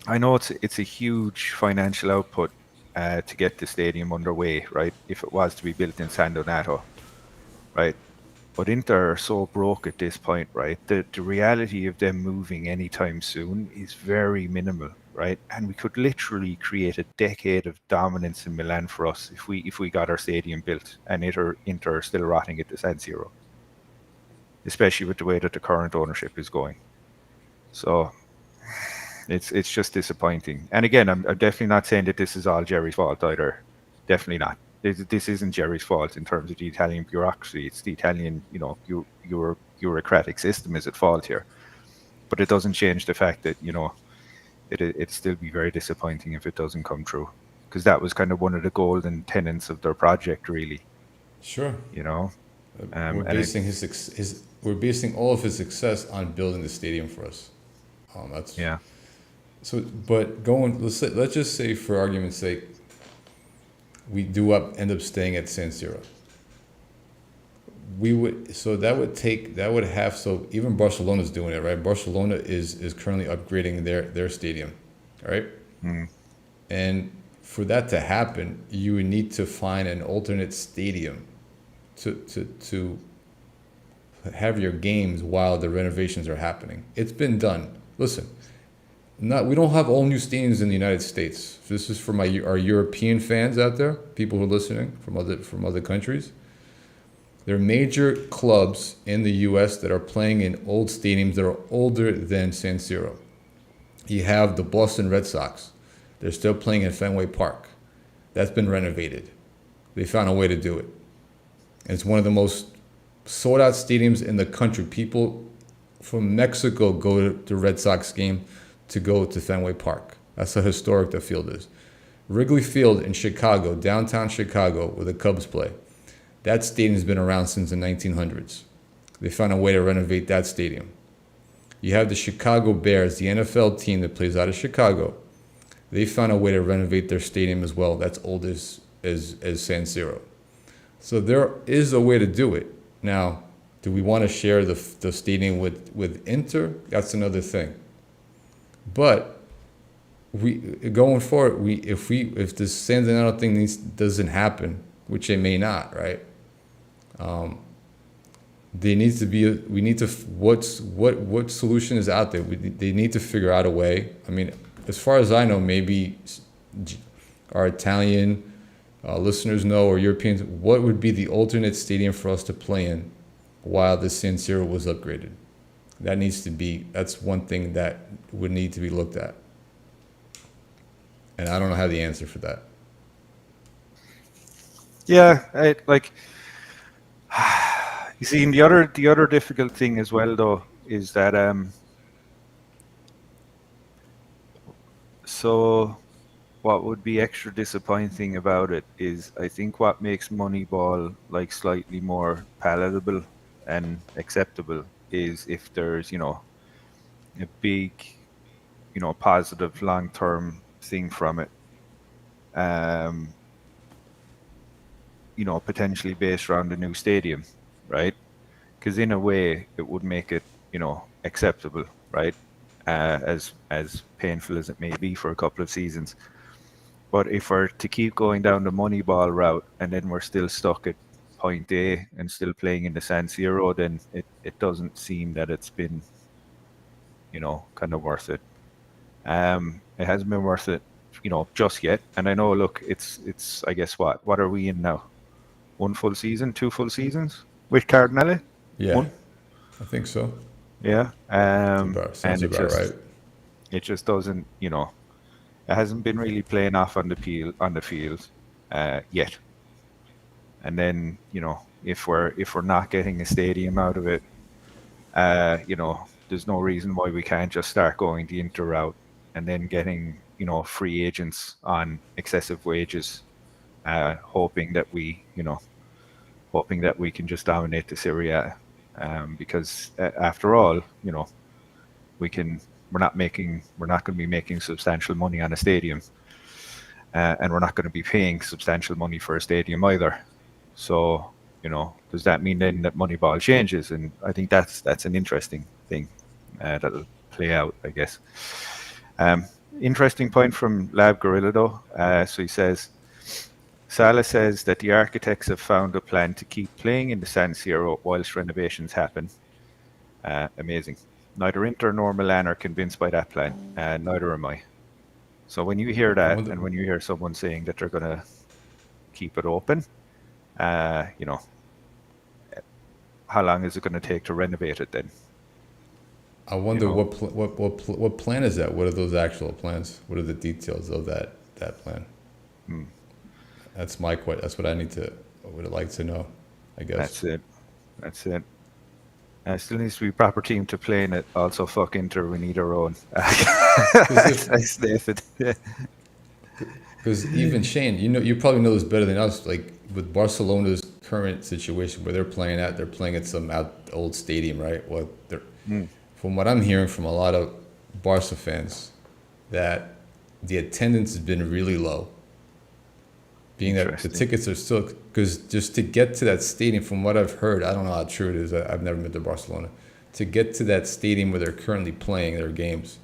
I know it's a huge financial output to get the stadium underway, right? If it was to be built in San Donato, right? But Inter are so broke at this point, right? The reality of them moving anytime soon is very minimal, right? And we could literally create a decade of dominance in Milan for us if we got our stadium built, and Inter are still rotting at the San Siro, especially with the way that the current ownership is going. So it's just disappointing. And again, I'm definitely not saying that this is all Jerry's fault either. Definitely not. This isn't Jerry's fault in terms of the Italian bureaucracy. It's the Italian, bureaucratic system is at fault here. But it doesn't change the fact that it'd still be very disappointing if it doesn't come true, because that was kind of one of the golden tenets of their project, really. Sure. You know, and We're basing we're basing all of his success on building the stadium for us. That's yeah, so. But going, let's just say for argument's sake, we do end up staying at San Siro. We would so that would have so even Barcelona's doing it, right? Barcelona is currently upgrading their stadium, all right? mm, And for that to happen, you would need to find an alternate stadium to have your games while the renovations are happening. It's been done. Listen, not we don't have all new stadiums in the United States. This is for our European fans out there, people who are listening from other countries. There are major clubs in the U.S. that are playing in old stadiums that are older than San Siro. You have the Boston Red Sox. They're still playing in Fenway Park. That's been renovated. They found a way to do it. And it's one of the most sold out stadiums in the country. People from Mexico go to the Red Sox game to go to Fenway Park. That's how historic the field is. Wrigley Field in Chicago, downtown Chicago, where the Cubs play. That stadium's been around since the 1900s. They found a way to renovate that stadium. You have the Chicago Bears, the NFL team that plays out of Chicago. They found a way to renovate their stadium as well. That's old as San Siro. So there is a way to do it. Now, do we want to share the stadium with Inter? That's another thing. But we going forward, if this San Donato thing doesn't happen, which it may not, right? There needs to be what solution is out there? They need to figure out a way. I mean, as far as I know, maybe our Italian listeners know, or Europeans, what would be the alternate stadium for us to play in while the San Siro was upgraded? That's one thing that would need to be looked at. And I don't know how the answer for that. yeah. You see, and the other difficult thing as well, though, is that so what would be extra disappointing about it is, I think, what makes Moneyball like slightly more palatable and acceptable is if there's a big positive long term thing from it, um potentially based around a new stadium, right? Because in a way it would make it acceptable, right? As painful as it may be for a couple of seasons. But if we're to keep going down the Moneyball route and then we're still stuck at point A and still playing in the San Siro, then it doesn't seem that it's been kind of worth it. It hasn't been worth it just yet. And I know, look, it's I guess what are we in now? One full season, two full seasons with Cardinale? Yeah, One? I think so. Yeah. Sounds And about right. it just doesn't, it hasn't been really playing off on the field yet. And then, if we're not getting a stadium out of it, there's no reason why we can't just start going the Inter route and then getting, free agents on excessive wages, hoping that we can just dominate the Serie A. Because after all, we're not going to be making substantial money on a stadium, and we're not going to be paying substantial money for a stadium either. So, does that mean then that Moneyball changes? And I think that's an interesting thing that'll play out, I guess. Um, Interesting point from Lab Gorilla, though. So he says, Sala says that the architects have found a plan to keep playing in the San Siro whilst renovations happen. Amazing. Neither Inter nor Milan are convinced by that plan, and neither am I. So when you hear I that, wonder. and when you hear someone saying that they're going to keep uh, you know, how long is it going to take to renovate it then? I You wonder know, what plan is that? What are those actual plans? What are the details of that plan? mm, That's my question. That's what I would like to know, I guess. that's it. That's it. Still needs to be proper team to play in it. Also, fuck Inter, we need our own. Because if Nice, Nathan. Yeah. because even Shane, you probably know this better than us. Like with Barcelona's current situation where they're playing at some old stadium, right? Well, Mm, from what I'm hearing from a lot of Barca fans, that the attendance has been really low. Being that the interesting. tickets are still, because just to get to that stadium, from what I've heard, I don't know how true it is. I've never been to Barcelona. To get to that stadium where they're currently playing their games,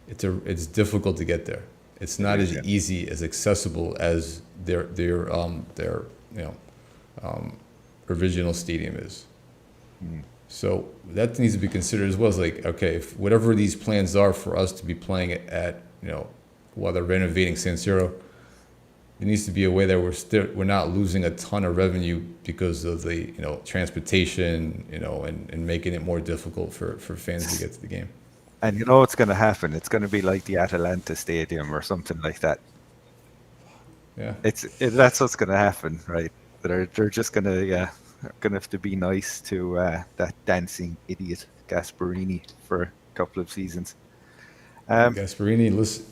it's difficult to get there. It's It not is, as yeah. easy as accessible as their you know original stadium is. Mm, So that needs to be considered as well. As like, okay, if whatever these plans are for us to be playing at, while they're renovating San Siro, there needs to be a way that we're not losing a ton of revenue because of the transportation, and making it more difficult for fans to get to the game. And you know what's going to happen? It's going to be like the Atalanta Stadium or something like that. Yeah, That's what's going to happen, right? They're just going to, yeah, going to have to be nice to that dancing idiot Gasparini for a couple of seasons. Um, Gasparini, listen.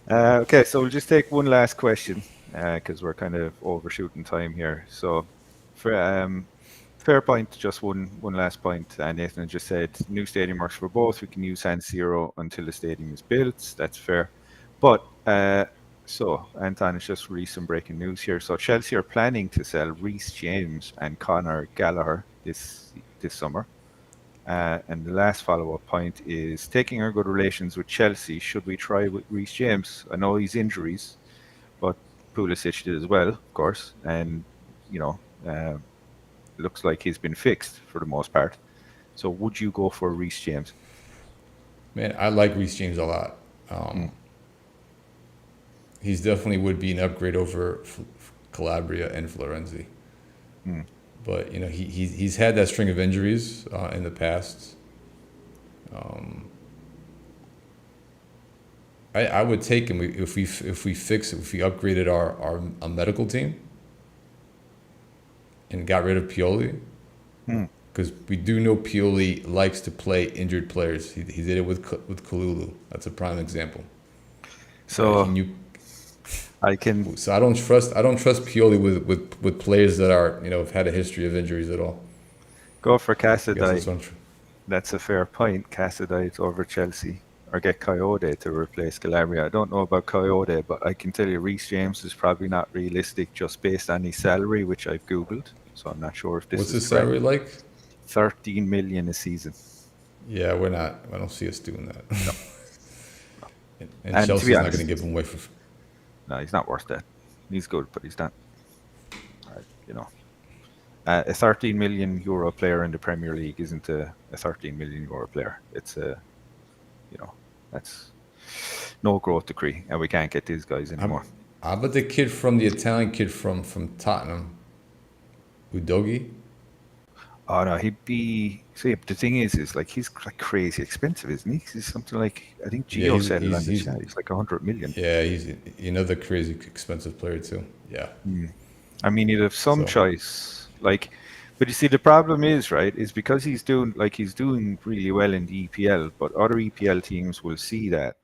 okay, so we'll just take one last question because we're kind of overshooting time here. So, for fair point, just one last point. Nathan just said new stadium works for both. We can use San Siro until the stadium is built. That's fair. But so Anton has just released some breaking news here. So Chelsea are planning to sell Reece James and Conor Gallagher this summer. And the last follow-up point is taking our good relations with Chelsea. Should we try with Reece James? I know he's injuries, but Pulisic did as well, of course, and you know, uh, looks like he's been fixed for the most part. So, would you go for Reece James? Man, I like Reece James a lot. Mm, He's definitely would be an upgrade over Calabria and Florenzi. mm. But he's had that string of injuries in the past. I would take him if we upgraded our medical team and got rid of Pioli, Mm. because we do know Pioli likes to play injured players. He did it with Kalulu. That's a prime example, right? He So, knew. I can So I don't trust Pioli with players that are have had a history of injuries at all. go for I guess Cassadine. that's untrue. That's a fair point. Cassadine over Chelsea, or get Coyote to replace Calabria. I don't know about Coyote, but I can tell you Reece James is probably not realistic just based on his salary, which I've googled. So I'm not sure if this What's is his correct. salary like? 13 million a season. Yeah, we're not. I don't see us doing that. No, And and to be Chelsea's not going to honest, give him away for. no, he's not worth that. He's good, but he's not. You know, a 13 million euro player in the Premier League isn't a 13 million euro player. It's a, you know, that's no growth decree, and we can't get these guys How, anymore. how about the Italian kid from Tottenham, Udogi? Oh no, he'd be. See, the thing is like he's like crazy expensive, isn't he? He's something like I think Yeah, Gio said it on the chat. He's like 100 million. he's another crazy expensive player too. Yeah. Mm. I mean, he'd have some So choice, like, but you see, the problem is right, is because he's doing really well in the EPL, but other EPL teams will see that,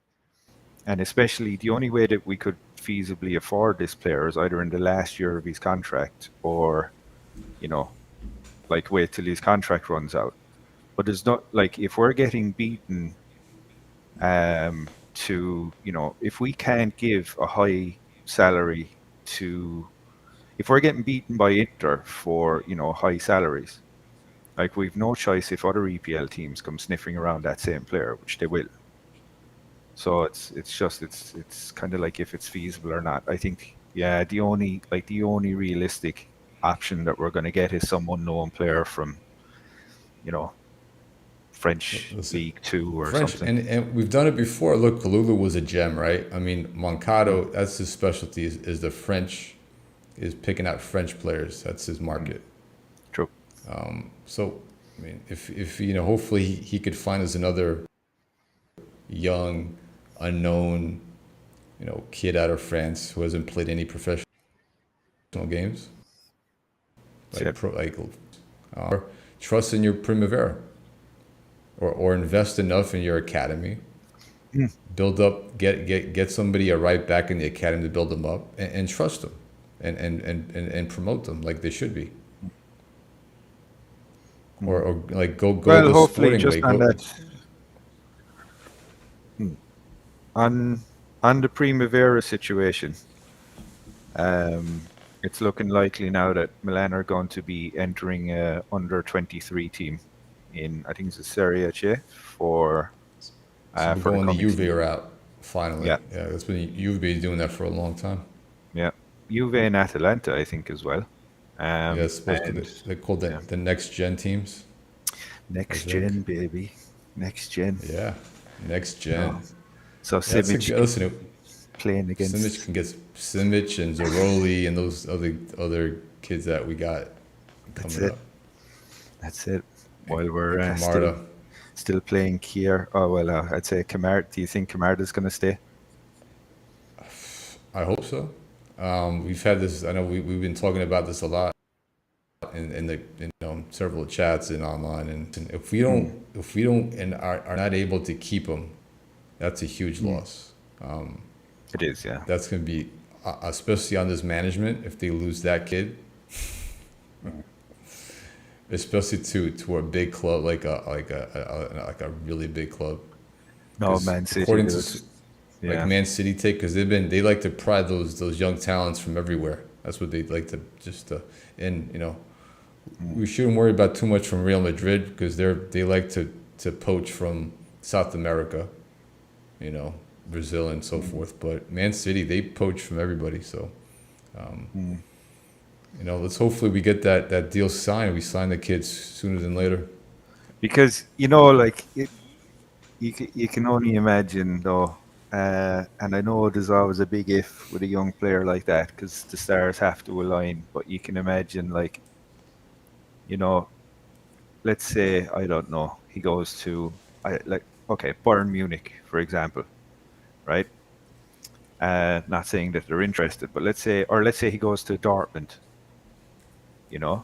and especially the only way that we could feasibly afford this player is either in the last year of his contract or, you know, like wait till his contract runs out. But there's not like if we're getting beaten to if we can't give a high salary to if we're getting beaten by Inter for high salaries, like we've no choice if other EPL teams come sniffing around that same player, which they will. So it's kind of like if it's feasible or not. I think yeah, the only realistic option that we're going to get is some unknown player from you know French listen, League Two or French, something. and we've done it before. Look, Kalulu was a gem, right? I mean, Mm, Moncado, that's his specialty is the French, is picking out French players. That's his mm, market. true. So, I mean, if hopefully he could find us another young, unknown, kid out of France who hasn't played any professional games, That's like it. or trust in your Primavera, or invest enough in your academy, Mm. build up, get somebody a right back in the academy to build them up, and trust them, and promote them like they should be, Mm. or like go Well, the hopefully, sporting just way, on go. that, mm, on on the Primavera situation, it's looking likely now that Milan are going to be entering a under 23 team in, I think it's a Serie C So we're for the going the coming Juve season. route finally. Yeah, Yeah, that's been Juve been doing that for a long time. yeah. Juve and Atalanta, I think, as well. Yeah, it's supposed to be. And They called yeah, that the next gen teams, I next think. gen, baby, next gen. Yeah, next Oh, gen. so Yeah, that's a Simic good. Listen, playing Simic against. can get Simic and Zaroli and those other kids that we got That's coming it. up, That's it. While we're and still Camarda. playing Kier. Oh well, I'd say Kamar. Do you think Camarda's going to stay? I hope so. We've had this. I know we've been talking about this a lot in the several chats and online. And Mm, if we don't and are not able to keep them, that's a huge mm. loss. It is, yeah. That's going to be especially on this management if they lose that kid, Mm. especially to a big club like a really big club. No, Because Man City. according They to would, like yeah. Man City take, because they like to pry those young talents from everywhere. That's what they like to just and Mm, we shouldn't worry about too much from Real Madrid because they like to poach from South America, you know, Brazil and so mm, forth. But Man City, they poach from everybody. So mm. let's hopefully we get that deal signed. We sign the kids sooner than later. Because like you can only imagine though, and I know there's always a big if with a young player like that because the stars have to align. But you can imagine, like, you know, let's say I don't know, he goes to okay, Bayern Munich, for example, right? Not saying that they're interested, but let's say he goes to Dortmund, you know,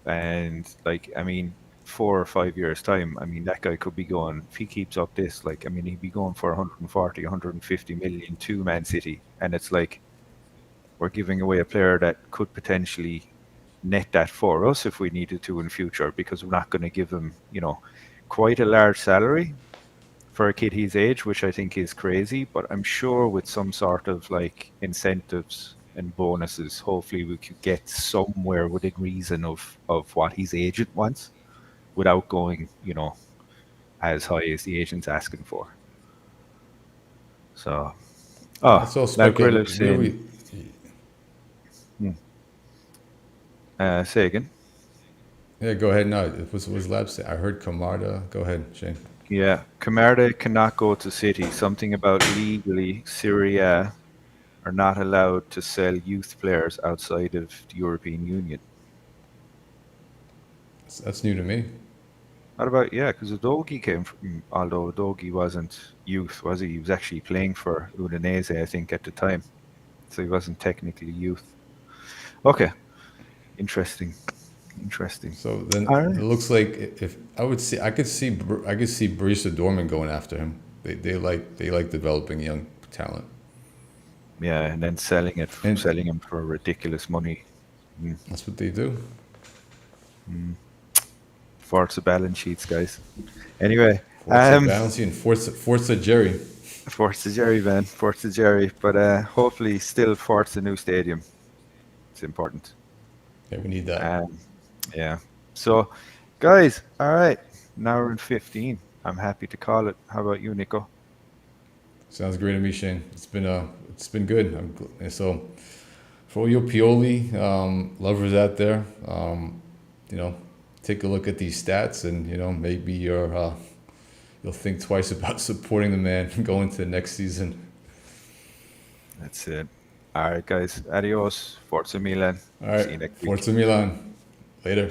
and like, I mean, 4 or 5 years time, I mean, that guy could be going, if he keeps up this, like, I mean, he'd be going for 140, 150 million to Man City, and it's like we're giving away a player that could potentially net that for us if we needed to in future, because we're not going to give him, quite a large salary for a kid his age, which I think is crazy. But I'm sure with some sort of like incentives and bonuses, hopefully we could get somewhere within reason of what his agent wants without going, as high as the agent's asking for. So, That's all now Grillo speculative. Where do saying, we? hmm, say again. Yeah, go ahead. No, it was Lab say. I heard Camarda. Go ahead, Shane. Yeah, Camarda cannot go to City. Something about legally Syria are not allowed to sell youth players outside of the European Union. That's new to me. What about, yeah, because Udogi came from, although Udogi wasn't youth, was he? He was actually playing for Udinese, I think, at the time. So he wasn't technically youth. Okay, interesting. Interesting. So then All it right. looks like if I would see, I could see Borussia Dortmund going after him. They like developing young talent, Yeah, and then and selling him for ridiculous money. Mm, that's what they do. mm. Forza balance sheets, guys. Anyway, Forza Bouncy and Forza Jerry. Forza Jerry, man. Forza Jerry. But hopefully still Forza new stadium. It's important. Yeah, we need that. Um, yeah. So, guys, all right. Now we're in 15. I'm happy to call it. How about you, Nico? Sounds great to me, Shane. It's been good. And so for all you Pioli lovers out there, you know, take a look at these stats, and maybe you'll think twice about supporting the man going to the next season. That's it. All right, guys. Adios. Forza Milan. All See right, you next week. Forza Milan. Later.